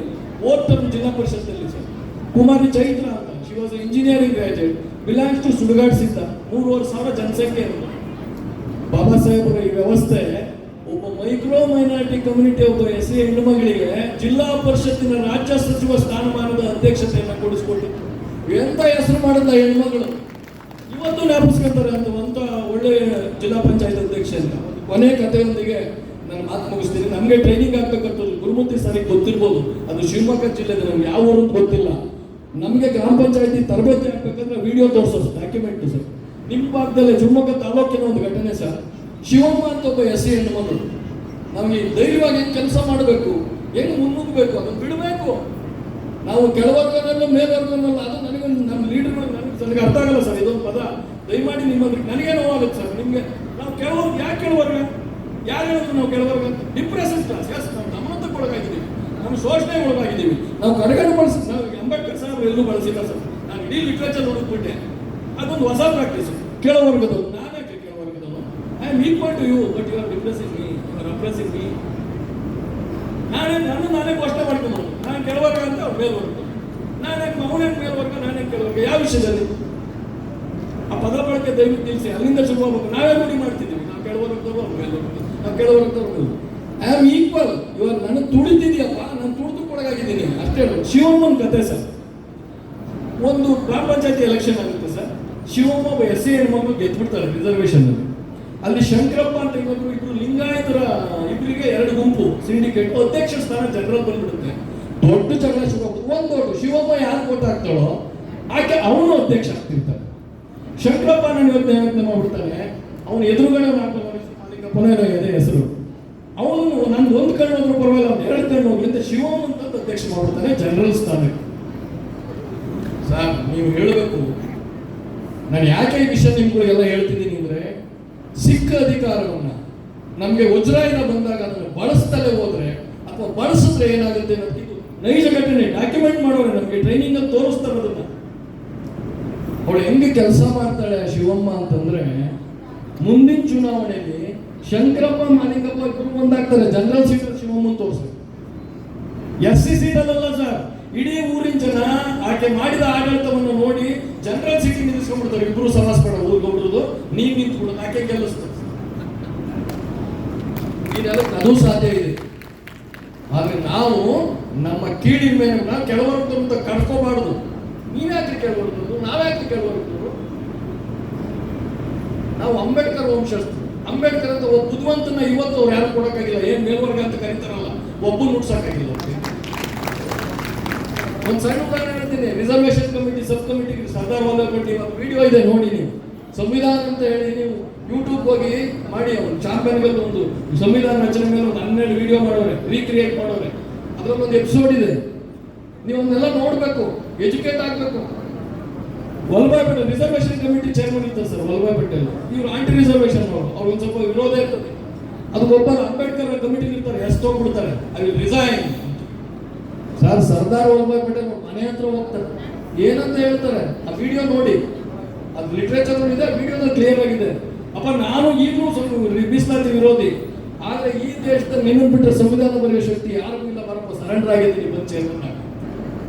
ಓದ್ತಾರೆ ಜಿಲ್ಲಾ ಪರಿಷತ್ತಲ್ಲಿ ಸರ್, ಕುಮಾರಿ ಚೈತ್ರ ಅಂತ, she was engineering graduate, belongs to Sudugadsiddha, 3,500 ಜನಸಂಖ್ಯೆ. ಬಾಬಾ ಸಾಹೇಬರ ಈ ವ್ಯವಸ್ಥೆ ಒಬ್ಬ ಮೈಕ್ರೋ ಮೈನಾರಿಟಿ ಕಮ್ಯುನಿಟಿ, ಒಬ್ಬ SC ಹೆಣ್ಣು ಮಗಳಿಗೆ ಜಿಲ್ಲಾ ಪರಿಷತ್ತಿನ ರಾಜ್ಯ ಸಚಿವ ಸ್ಥಾನಮಾನದ ಅಧ್ಯಕ್ಷತೆಯನ್ನು ಕೊಡಿಸ್ಕೊಟ್ಟಿತ್ತು. ಎಂತ ಹೆಸರು ಮಾಡಿದ ಹೆಣ್ಮಗಳು ಇವತ್ತು ಜ್ಞಾಪಿಸ್ಕೊಂತಾರೆ ಅಂತ ಒಳ್ಳೆ ಜಿಲ್ಲಾ ಪಂಚಾಯತ್ ಅಧ್ಯಕ್ಷ ಅಂತ. ಒಂದು ಕೊನೆ ಕಥೆಯೊಂದಿಗೆ ನಾನು ಮಾತು ಮುಗಿಸ್ತೀನಿ. ನಮಗೆ ಟ್ರೈನಿಂಗ್ ಆಗ್ಬೇಕಂತದ್ದು ಗುರುಮೂರ್ತಿ ಸರಿಗೆ ಗೊತ್ತಿರ್ಬೋದು, ಅದು ಶಿವಮೊಗ್ಗ ಜಿಲ್ಲೆದು, ನಮ್ಗೆ ಯಾವ ಊರು ಗೊತ್ತಿಲ್ಲ. ನಮಗೆ ಗ್ರಾಮ ಪಂಚಾಯತಿ ತರಬೇತಿ ಆಗ್ಬೇಕಂದ್ರೆ ವಿಡಿಯೋ ತೋರಿಸೋದು ಡಾಕ್ಯುಮೆಂಟ್ ಸರ್. ನಿಮ್ಮ ಭಾಗದಲ್ಲಿ ಶಿವಮೊಗ್ಗ ತಾಲೂಕಿನ ಒಂದು ಘಟನೆ ಸರ್. ಶಿವಮ್ಮ ಅಂತ ಒಬ್ಬ SC ಹೆಣ್ಣು ಮಗಳು, ನಮಗೆ ಧೈರ್ಯವಾಗಿ ಹೆಂಗೆ ಕೆಲಸ ಮಾಡಬೇಕು, ಹೆಂಗೆ ಮುನ್ನುಗ್ಗಬೇಕು, ಅದನ್ನು ಬಿಡಬೇಕು. ನಾವು ಕೆಳವರ್ಗನಲ್ಲೂ ಮೇಲ್ವರ್ಗನಲ್ಲ, ಅದು ನನಗೆ ನಮ್ಮ ಲೀಡರ್ಗಳು ನನಗೆ ಅರ್ಥ ಆಗಲ್ಲ ಸರ್ ಇದೊಂದು ಪದ. ದಯಮಾಡಿ ನಿಮ್ಮಲ್ಲಿ ನನಗೆ ನೋವಾಗುತ್ತೆ ಸರ್. ನಿಮಗೆ ನಾವು ಕೆಳವರ್ಗ, ಯಾಕೆ ಕೆಳವರ್ಗ? ಯಾರು ಹೇಳಿದ್ರು ನಾವು ಕೆಳವರ್ಗ ಅಂತ? Depression class. ಎಸ್, ನಾವು ಗಮನಕ್ಕೆ ಒಳಗಾಗಿದ್ದೀವಿ, ನಾವು ಶೋಷಣೆಗೆ ಒಳಗಾಗಿದ್ದೀವಿ, ನಾವು ಕಡೆಗಡೆ ಬಳಸಿ. ನಾವು ಅಂಬೇಡ್ಕರ್ ಸಾಹೇಬ್ ಎಲ್ಲೂ ಬಳಸಿಲ್ಲ ಸರ್. ನಾನು ಇಡೀ ಲಿಟ್ರೇಚರ್ ಹುಡುಕ್ಬಿಟ್ಟೆ, ಅದೊಂದು ಹೊಸ ಪ್ರಾಕ್ಟೀಸ್. ಕೆಳವರ್ಗದವರು, ನಾನೇ ಕೆಳವರ್ಗದವರು. I am equal to you, but you are depressing me, you are oppressing me. ನಾನೇ ಘೋಷಣೆ ಮಾಡ್ಕೊಂಡು ನಾನು ಕೆಳವರ್ಗ ಅಂತ ಅವ್ರು ಮೇಲ್ವರ್ಗ, ಅವನೇ ಮೇಲ್ವರ್ಗ, ನಾನೇ ಕೆಳವರ್ಗ. ಯಾವ ವಿಷಯದಲ್ಲಿ? ಆ ಪದ ಬಳಕೆ ದಯವಿಟ್ಟು ತಿಳಿಸಿ. ಅಲ್ಲಿಂದ ಶುರುವಾಗಬೇಕು. ನಾವೇ ರೂಢಿ ಮಾಡ್ತಿದ್ದೀವಿ, ನಾವು ಕೆಳವರ್ಗದವರು, ಅವ್ರು ಮೇಲ್ವರ್ಗ, ನಾವು ಕೆಳವರ್ಗದವರು. I am equal. ಇವಾಗ ನನಗೆ ತುಳಿತಿದ್ಯಪ್ಪ, ನಾನು ತುಳಿದುಕೊಳಗಾಗಿದ್ದೀನಿ ಅಷ್ಟೇ. ಶಿವಮ್ಮನ ಕತೆ ಸರ್. ಒಂದು ಗ್ರಾಮ ಪಂಚಾಯತಿ ಎಲೆಕ್ಷನ್ ಆಗುತ್ತೆ ಸರ್. ಶಿವಮ್ಮ ಒಬ್ಬ SC ಹೆಣ್ಮಕ್ಳು ಗೆದ್ಬಿಡ್ತಾರೆ ರಿಸರ್ವೇಶನ್ ಅಲ್ಲಿ. ಅಲ್ಲಿ ಶಂಕರಪ್ಪ ಅಂತ ಇನ್ನೊಬ್ರು, ಇಬ್ರು ಲಿಂಗಾಯತರ, ಇಬ್ಬರಿಗೆ 2 ಗುಂಪು ಸಿಂಡಿಕೇಟ್, ಅಧ್ಯಕ್ಷ ಸ್ಥಾನ ಜನರಲ್ ಬಂದ್ಬಿಡುತ್ತೆ. ದೊಡ್ಡ ಜಗಳ ಶುರುವಾಗುತ್ತೆ. ದೊಡ್ಡ ಶಿವಮ್ಮ ಯಾರು ಓಟ್ ಹಾಕ್ತಾಳೋ ಆಕೆ ಅವನು ಅಧ್ಯಕ್ಷ ಆಗ್ತಿರ್ತಾರೆ. ಶಂಕರಪ್ಪ ನಾನು ಇವತ್ತು ಏನಂತ ಮಾಡ್ಬಿಡ್ತಾನೆ, ಅವನು ಎದುರುಗಡೆ ಪುನಃ ಇದೆ ಹೆಸರು. ಅವನು ನನ್ಗೆ 1 ಕಣ್ಣು ಹೋದ್ರೂ ಪರವಾಗಿಲ್ಲ, ಅವ್ನು 2 ಕಣ್ಣು ಹೋಗ್ಲಿ ಅಂತ ಶಿವಮ್ಮ ಅಂತ ಅಧ್ಯಕ್ಷ ಮಾಡ್ಬಿಡ್ತಾನೆ ಜನರಲ್ ಸ್ಥಾನಕ್ಕೆ. ಸರ್, ನೀವು ಹೇಳಬೇಕು, ನಾನು ಯಾಕೆ ಈ ವಿಷಯ ನಿಮ್ಗಳಿಗೆಲ್ಲ ಹೇಳ್ತಿದ್ದೀನಿ ಅಂದ್ರೆ, ಸಿಕ್ಕ ಅಧಿಕಾರವನ್ನ ನಮಗೆ ವಜ್ರಾಯುಧ ಬಂದಾಗ ಅದನ್ನು ಬಳಸ್ತಲೇ ಹೋದ್ರೆ ಅಥವಾ ಬಳಸಿದ್ರೆ ಏನಾಗುತ್ತೆ ಅನ್ನೋದು ಇದು ನೈಜ ಘಟನೆ. ಡಾಕ್ಯುಮೆಂಟ್ ಮಾಡೋರೆ, ನಮಗೆ ಟ್ರೈನಿಂಗ್ ಅಲ್ಲಿ ತೋರಿಸ್ತಾರೆ ಅದನ್ನ. ಅವಳು ಹೆಂಗೆ ಕೆಲಸ ಮಾಡ್ತಾಳೆ ಶಿವಮ್ಮ ಅಂತಂದ್ರೆ, ಮುಂದಿನ ಚುನಾವಣೆಯಲ್ಲಿ ಶಂಕರಪ್ಪ ಮಾಲಿಂಗಪ್ಪ ಇಬ್ಬರು ಒಂದಾಗ್ತಾರೆ. ಜನರಲ್ ಸೀಟಲ್ಲಿ ಶಿವಮ್ಮನ್ ತೋರಿಸ್ತಾರೆ. SC ಸೀಟಲ್ಲ ಸರ್, ಇಡೀ ಊರಿನ ಜನ ಆಕೆ ಮಾಡಿದ ಆಡಳಿತವನ್ನು ನೋಡಿ ಜನರಲ್ ಸೀಟ್ ನಿಲ್ಲಿಸ್ಕೊಂಡ್ಬಿಡ್ತಾರೆ. ಇಬ್ರು ಸಮಾಸ್ಪಡ ಊರ್ಗೊಬ್ರದು, ನೀವ್ ನಿಂತ್ಬಿಡೋದು, ಆಕೆ ಗೆಲ್ಲಿಸ್ತಾರೆ. ಇದೆಲ್ಲಕ್ಕೆ ಅದು ಸಾಧ್ಯ ಇದೆ. ಆದ್ರೆ ನಾವು ನಮ್ಮ ಕೀಳಿನ ಮೇಲೆ ನಾವು ಕೆಳವರ್ಗದಂತ ಕಟ್ಕೋಬಾರ್ದು. ನೀವ್ಯಾಕೆ ಕೆಳವರ್ಗದ್ರು, ನಾವ್ಯಾಕೆ ಕೆಳವರ್ಗದ್ರು? ನಾವು ಅಂಬೇಡ್ಕರ್ ವಂಶಸ್ಥರು. ಅಂಬೇಡ್ಕರ್ ಅಂತ ಒಬ್ಬ ಬುದ್ಧಿವಂತನ ಇವತ್ತು ಅವ್ರು ಯಾರು ಕೊಡಕ್ಕಾಗಿಲ್ಲ. ಏನ್ ಮೇಲ್ವರ್ಗ ಅಂತ ಕರೀತಾರಲ್ಲ, ಒಬ್ಬ ನುಡ್ಸಕ್ಕಾಗಿಲ್ಲ. ಒಂದು ಸಣ್ಣ ಉದಾಹರಣೆ ಹೇಳ್ತೀನಿ. Reservation committee, sub committee, Sardar Vallabh Patel ಇವತ್ತು ವಿಡಿಯೋ ಇದೆ ನೋಡಿ. ನೀವು ಸಂವಿಧಾನ ಅಂತ ಹೇಳಿ ನೀವು ಯೂಟ್ಯೂಬ್ ಹೋಗಿ ಮಾಡಿ, ಅವ್ನು ಚಾಂಪಿಯನ್ಗಳು ಒಂದು ಸಂವಿಧಾನ ರಚನೆ ಮೇಲೆ ಒಂದು 12 ವಿಡಿಯೋ ಮಾಡೋರೆ, ರೀಕ್ರಿಯೇಟ್ ಮಾಡೋರೆ. ಅದ್ರಲ್ಲಿ ಒಂದು ಎಪಿಸೋಡ್ ಇದೆ, ನೀವು ಅದನ್ನೆಲ್ಲ ನೋಡ್ಬೇಕು, ಎಜುಕೇಟ್ ಆಗ್ಬೇಕು. Vallabhbhai Patel reservation committee chairman ಇರ್ತಾರೆ ಸರ್. ವಲ್ಲಭಾಯ್ ಪಟೇಲ್ ಇವರು ಆಂಟಿ ರಿಸರ್ವೇಶನ್ ಅವ್ರು ಒಂದ್ ಸ್ವಲ್ಪ ವಿರೋಧ ಇರ್ತದೆ. ಅದು ಒಬ್ಬ ಅಂಬೇಡ್ಕರ್ ಕಮಿಟಿ ಇರ್ತಾರೆ, ಎಷ್ಟು ಹೋಗ್ಬಿಡ್ತಾರೆ, ಅಲ್ಲಿ ರಿಸೈನ್. ಸರ್, ಸರ್ದಾರ್ ವಲ್ಲಭಾಯ್ ಪಟೇಲ್ ಮನೆ ಹತ್ರ ಹೋಗ್ತಾರೆ, ಏನಂತ ಹೇಳ್ತಾರೆ ಆ ವಿಡಿಯೋ ನೋಡಿ, ಅದು ಲಿಟ್ರೇಚರ್ ಇದೆ, ವಿಡಿಯೋದಲ್ಲಿ ಕ್ಲಿಯರ್ ಆಗಿದೆ. ಅಪ್ಪ, ನಾನು ಈಗಲೂ ಸ್ವಲ್ಪ ಮೀಸಲಾತಿ ವಿರೋಧಿ, ಆದ್ರೆ ಈ ದೇಶದಲ್ಲಿ ನಿನ್ನ ಬಿಟ್ಟರೆ ಸಂವಿಧಾನ ಬರೆಯೋ ಶಕ್ತಿ ಯಾರಿಗೂ ಇಲ್ಲ, ಬರಪ್ಪ ಸರೆಂಡರ್ ಆಗಿದ್ದೀನಿ ಬಂದು ಚೇರ್ಮನ್.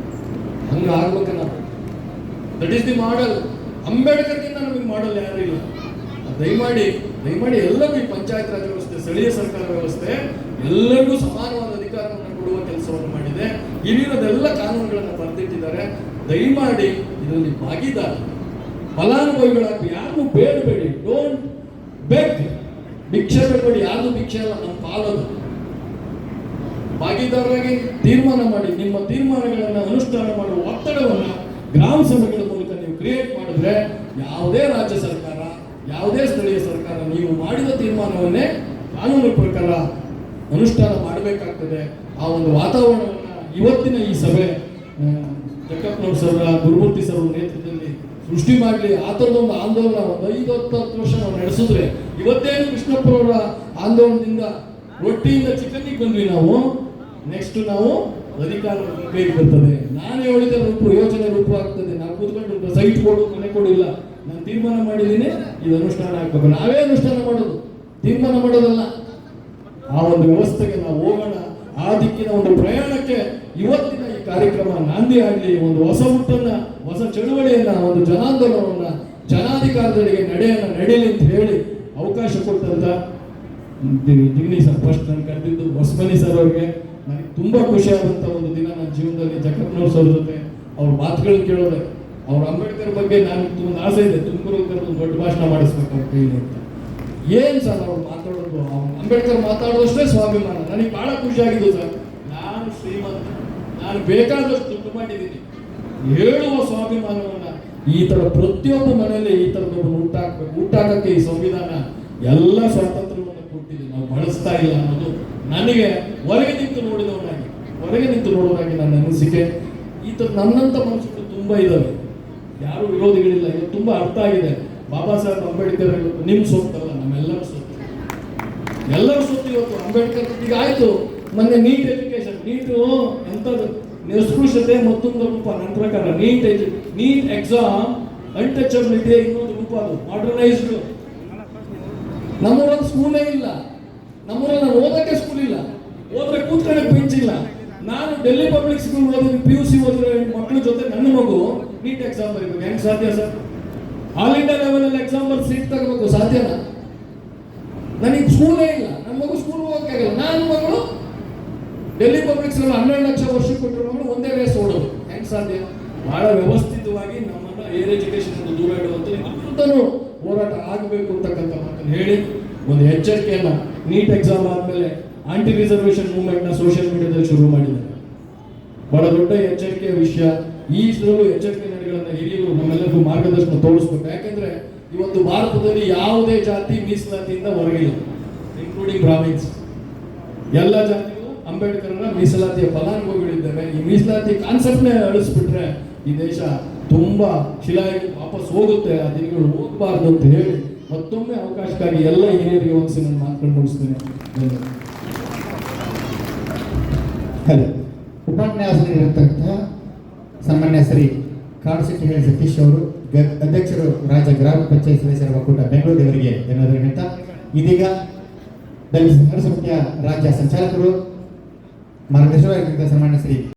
ಹಂಗ ಆಗ್ಬೇಕ ನಾವು. ದಟ್ ಈಸ್ ದಿ ಮಾಡಲ್. ಅಂಬೇಡ್ಕರ್ಗಿಂತ ನಮಗೆ ಮಾಡಲ್ ಯಾರು ಇಲ್ಲ. ದಯಮಾಡಿ ಎಲ್ಲರಿಗೂ ಈ ಪಂಚಾಯತ್ ರಾಜ್ ವ್ಯವಸ್ಥೆ, ಸ್ಥಳೀಯ ಸರ್ಕಾರ ವ್ಯವಸ್ಥೆ ಎಲ್ಲರಿಗೂ ಸಮಾನವಾದ ಅಧಿಕಾರವನ್ನು ಕೊಡುವ ಕೆಲಸವನ್ನು ಮಾಡಿದೆ. ಇಲ್ಲಿರೋದೆಲ್ಲ ಕಾನೂನುಗಳನ್ನು ಬರೆದಿಟ್ಟಿದ್ದಾರೆ. ದಯಮಾಡಿ ಇದರಲ್ಲಿ ಭಾಗಿದಾರ ಫಲಾನುಭವಿಗಳಾಗಿ ಯಾರು ಬೇಡಬೇಡಿ. ಡೋಂಟ್ ಬೆಗ್, ಭಿಕ್ಷೆ ಬೇಡಬೇಡಿ. ಯಾರು ಭಿಕ್ಷೆ ಅಲ್ಲ, ನಮ್ಮ ಪಾಲದು. ಭಾಗಿದಾರರಾಗಿ ತೀರ್ಮಾನ ಮಾಡಿ, ನಿಮ್ಮ ತೀರ್ಮಾನಗಳನ್ನು ಅನುಷ್ಠಾನ ಮಾಡುವ ಒತ್ತಡವನ್ನು ಗ್ರಾಮ ಸಭೆಗಳ ಮೂಲಕ ನೀವು ಕ್ರಿಯೇಟ್ ಮಾಡಿದ್ರೆ ಯಾವುದೇ ರಾಜ್ಯ ಸರ್ಕಾರ, ಯಾವುದೇ ಸ್ಥಳೀಯ ಸರ್ಕಾರ ನೀವು ಮಾಡಿದ ತೀರ್ಮಾನವನ್ನೇ ಕಾನೂನು ಪ್ರಕಾರ ಅನುಷ್ಠಾನ ಮಾಡಬೇಕಾಗ್ತದೆ. ಆ ಒಂದು ವಾತಾವರಣವನ್ನು ಇವತ್ತಿನ ಈ ಸಭೆ ಜಕ್ಕಪ್ಪನವ್ರ ಸರ್, ಗುರುಮೂರ್ತಿ ಸರ್ ನೇತೃತ್ವದಲ್ಲಿ ಸೃಷ್ಟಿ ಮಾಡಲಿ. ಆ ಥರದೊಂದು ಆಂದೋಲನ ಒಂದು 5-10 ವರ್ಷ ನಾವು ನಡೆಸಿದ್ರೆ, ಇವತ್ತೇನು ಕೃಷ್ಣಪ್ಪರವರ ಆಂದೋಲನದಿಂದ ರೊಟ್ಟಿಯಿಂದ ಚಿಕನ್ನಿಗೆ ಬಂದ್ವಿ ನಾವು, ನೆಕ್ಸ್ಟ್ ನಾವು ಅಧಿಕಾರ ಕೈಗೆ ಬರ್ತದೆ. ನಾನು ಹೇಳಿದ ರೂಪ ಯೋಜನೆ ರೂಪ ಆಗ್ತದೆ. ನಾವು ಕೂತ್ಕೊಂಡು ಸೈಟ್ ಕೊಡು, ಮನೆ ಕೊಡು ಇಲ್ಲ, ನಾನು ತೀರ್ಮಾನ ಮಾಡಿದ್ದೀನಿ, ಇದು ಅನುಷ್ಠಾನ ಆಗ್ಬೇಕು. ನಾವೇ ಅನುಷ್ಠಾನ ಮಾಡೋದು, ತೀರ್ಮಾನ ಮಾಡೋದಲ್ಲ. ಆ ಒಂದು ವ್ಯವಸ್ಥೆಗೆ ನಾವು ಹೋಗೋಣ. ಆ ದಿಕ್ಕಿನ ಒಂದು ಪ್ರಯಾಣಕ್ಕೆ ಇವತ್ತಿನ ಈ ಕಾರ್ಯಕ್ರಮ ನಾಂದಿ ಆಗಲಿ. ಒಂದು ಹೊಸ ಹುಟ್ಟನ್ನ, ಹೊಸ ಚಳುವಳಿಯನ್ನ, ಒಂದು ಜನಾಂದೋಲನವನ್ನ, ಜನಾಧಿಕಾರದೆಡೆಗೆ ನಡೆಯಲಿ ಅಂತ ಹೇಳಿ ಅವಕಾಶ ಕೊಟ್ಟಂತ ಜಿಗ್ನಿ ಸರ್, ಫಸ್ಟ್ ನಾನು ಕರೆದಿದ್ದು ಹೊಸಮನಿ ಸರ್ ಅವ್ರಿಗೆ ನನಗೆ ತುಂಬಾ ಖುಷಿ ಆದಂತ ಒಂದು ದಿನ ನನ್ನ ಜೀವನದಲ್ಲಿ. ಜಕ್ಕಪ್ಪನವ್ರ ಸರ್ ಜೊತೆ ಅವ್ರ ಮಾತುಗಳನ್ನ ಕೇಳೋದೆ, ಅವ್ರ ಅಂಬೇಡ್ಕರ್ ಬಗ್ಗೆ ನಾನು ತುಂಬ ಆಸೆ ಇದೆ, ತುಮಕೂರು ಒಂದು ದೊಡ್ಡ ಭಾಷಣ ಮಾಡಿಸ್ಬೇಕು ಅವ್ರ ಕೈಲಿ ಅಂತ. ಏನ್ ಸರ್ ಅವ್ರು ಮಾತಾಡೋದು, ಅಂಬೇಡ್ಕರ್ ಮಾತಾಡೋದಷ್ಟೇ ಸ್ವಾಭಿಮಾನ. ನನಗೆ ಬಹಳ ಖುಷಿ ಆಗಿದ್ದು ಸರ್. ನಾನು ಶ್ರೀಮಂತ, ನಾನು ಬೇಕಾದಷ್ಟು ದುಡ್ಡು ಮಾಡಿದ್ದೀನಿ, ಹೇಳುವ ಸ್ವಾಭಿಮಾನವನ್ನ ಈ ತರ ಪ್ರತಿಯೊಬ್ಬ ಮನೆಯಲ್ಲಿ ಈ ತರದೊಬ್ಬರು ಹುಟ್ಟಾಕಕ್ಕೆ ಈ ಸಂವಿಧಾನ ಎಲ್ಲ ಸ್ವಾತಂತ್ರ್ಯವನ್ನು ಕೊಟ್ಟಿದೆ. ನಾವು ಬಳಸ್ತಾ ಇಲ್ಲ ಅನ್ನೋದು ನನಗೆ ಹೊರಗೆ ನಿಂತು ನೋಡೋದಾಗಿ ನನ್ನ ಅನಿಸಿಕೆ. ಈ ತರ ನನ್ನಂತ ಮನಸ್ಸುಗಳು ತುಂಬಾ ಇದಾವೆ, ಯಾರು ವಿರೋಧಿಗಳಿಲ್ಲ. ಇವತ್ತು ತುಂಬಾ ಅರ್ಥ ಆಗಿದೆ. ಬಾಬಾ ಸಾಹೇಬ್ ಅಂಬೇಡ್ಕರ್ ಇವತ್ತು ನಿಮ್ ಸೊತ್ತಲ್ಲ, ನಮ್ಮೆಲ್ಲರ ಸೊತ್ತು, ಎಲ್ಲರ ಸೊತ್ತು ಇವತ್ತು ಅಂಬೇಡ್ಕರ್. ಈಗ ಆಯ್ತು, ಮೊನ್ನೆ ನೀಟ್ ಎಜುಕೇಶನ್, ನೀಟು ಎಂಥದ್ದು ನಿಸ್ಪೃಶ್ಯತೆ ಮತ್ತೊಂದು ರೂಪ. ನನ್ನ ಪ್ರಕಾರ ನೀಟ್ ಎಕ್ಸಾಮ್ ಅನ್ಟಚಬಿಲಿಟಿ ಇನ್ನೊಂದು ರೂಪ, ಅದು ಮಾಡರ್ನೈಸ್ಡ್. ನಮ್ಮೂರಲ್ಲಿ ಸ್ಕೂಲೇ ಇಲ್ಲ, ನಮ್ಮೂರಲ್ಲಿ ನಾನು ಓದಕ್ಕೆ ಸ್ಕೂಲ್ ಇಲ್ಲ, ಹೋದ್ರೆ ಕೂತ್ಕೊಳ್ಳಕ್ಕೆ ಬೆಂಚ್ ಇಲ್ಲ. ನಾನು ಡೆಲ್ಲಿ ಪಬ್ಲಿಕ್ ಸ್ಕೂಲ್ ಓದಿದ್ರೆ, PUC ಓದಿದ್ರೆ ಮಕ್ಕಳ ಜೊತೆ ನನ್ನ ಮಗು ನೀಟ್ ಎಕ್ಸಾಮ್ ಬರೀಬೇಕು. ಹೆಂಗ್ ಸಾಧ್ಯ ಸರ್? ಆಲ್ ಇಂಡಿಯಾ ಲೆವೆಲ್ ಅಲ್ಲಿ ಎಕ್ಸಾಮ್ ಬರ್ ಸೀಟ್ ತಗೋಬೇಕು, ಸಾಧ್ಯನಾ? ನನಗೆ ಸ್ಕೂಲೇ ಇಲ್ಲ, ನನ್ನ ಮಗು ಸ್ಕೂಲ್ ಹೋಗಕ್ಕಾಗಲ್ಲ. ನನ್ನ ಮಗಳು ಡೆಲ್ಲಿ ಪಬ್ಲಿಕ್ ಸ್ಕೂಲ್ 12 ಲಕ್ಷ ವರ್ಷಕ್ಕೆ ಕೊಟ್ಟರು ಮಗಳು ಒಂದೇ ರೇಸ್ ಓಡೋದು, ಹೆಂಗ್ ಸಾಧ್ಯ? ಬಹಳ ವ್ಯವಸ್ಥಿತವಾಗಿ ನಮ್ಮನ್ನ ಏರ್ ಎಜುಕೇಶನ್ ದೂರ ಇಡುವಂತ ವಿರುದ್ಧನೂ ಹೋರಾಟ ಆಗಬೇಕು ಅಂತಕ್ಕಂಥ ಮಾತನ್ನು ಹೇಳಿ ಒಂದು ಎಚ್ಚರಿಕೆಯನ್ನ, ನೀಟ್ ಎಕ್ಸಾಮ್ ಆದ್ಮೇಲೆ ಆಂಟಿ ರಿಸರ್ವೇಶನ್ ಮೂವ್ಮೆಂಟ್ ನ ಸೋಷಿಯಲ್ ಮೀಡಿಯಾದಲ್ಲಿ ಶುರು ಮಾಡಿದ್ದಾರೆ. ಬಹಳ ದೊಡ್ಡ ಎಚ್ಚರಿಕೆಯ ವಿಷಯ. ಈ ಎಚ್ಚರಿಕೆ ನಡೆಗಳನ್ನ ಹಿರಿಯರು ನಮ್ಮೆಲ್ಲರಿಗೂ ಮಾರ್ಗದರ್ಶನ ತೋರಿಸ್ಬೇಕು. ಯಾಕಂದ್ರೆ ಇವತ್ತು ಭಾರತದಲ್ಲಿ ಯಾವುದೇ ಜಾತಿ ಮೀಸಲಾತಿಯಿಂದ ಹೊರಗಿಲ್ಲ, ಇನ್ಕ್ಲೂಡಿಂಗ್ ಬ್ರಾಹ್ಮಿನ್ಸ್. ಎಲ್ಲ ಜಾತಿಗೂ ಅಂಬೇಡ್ಕರ್ನ ಮೀಸಲಾತಿಯ ಫಲಾನುಭವಿಗಳಿದ್ದೇವೆ. ಈ ಮೀಸಲಾತಿ ಕಾನ್ಸೆಪ್ಟ್ನೇ ಅಳಿಸ್ಬಿಟ್ರೆ ಈ ದೇಶ ತುಂಬಾ ಶಿಲಾಗಿ ವಾಪಸ್ ಹೋಗುತ್ತೆ. ಆ ದಿನಗಳು ಹೋಗಬಾರ್ದು ಅಂತ ಹೇಳಿ ಮತ್ತೊಮ್ಮೆ ಅವಕಾಶಕ್ಕಾಗಿ ಎಲ್ಲ ಹಿರಿಯರಿಗೆ ಒಂದ್ಸಿ ನಾನು ಮಾತುಕೊಂಡು ಮುಗಿಸ್ತೇನೆ. ಉಪನ್ಯಾಸಕರಿರತಕ್ಕಂತಹ ಸನ್ಮಾನ್ಯ ಶ್ರೀ ಕಾಡಸಿಟ್ಟಿ ಹೇಳಿ ಸತೀಶ್ ಅವರು, ಅಧ್ಯಕ್ಷರು ರಾಜ್ಯ ಗ್ರಾಮ ಪಂಚಾಯತ್ ಸದಸ್ಯರ ಒಕ್ಕೂಟ ಬೆಂಗಳೂರು ಅವರಿಗೆ ಧನ್ಯವಾದಗಳು. ಇದೀಗ ದಲಿತ ಸಂಘರ್ಷ ಸಮಿತಿಯ ರಾಜ್ಯ ಸಂಚಾಲಕರು ಮಾರ್ಗದರ್ಶಕರಾಗಿದ್ದ ಸನ್ಮಾನ್ಯ ಶ್ರೀ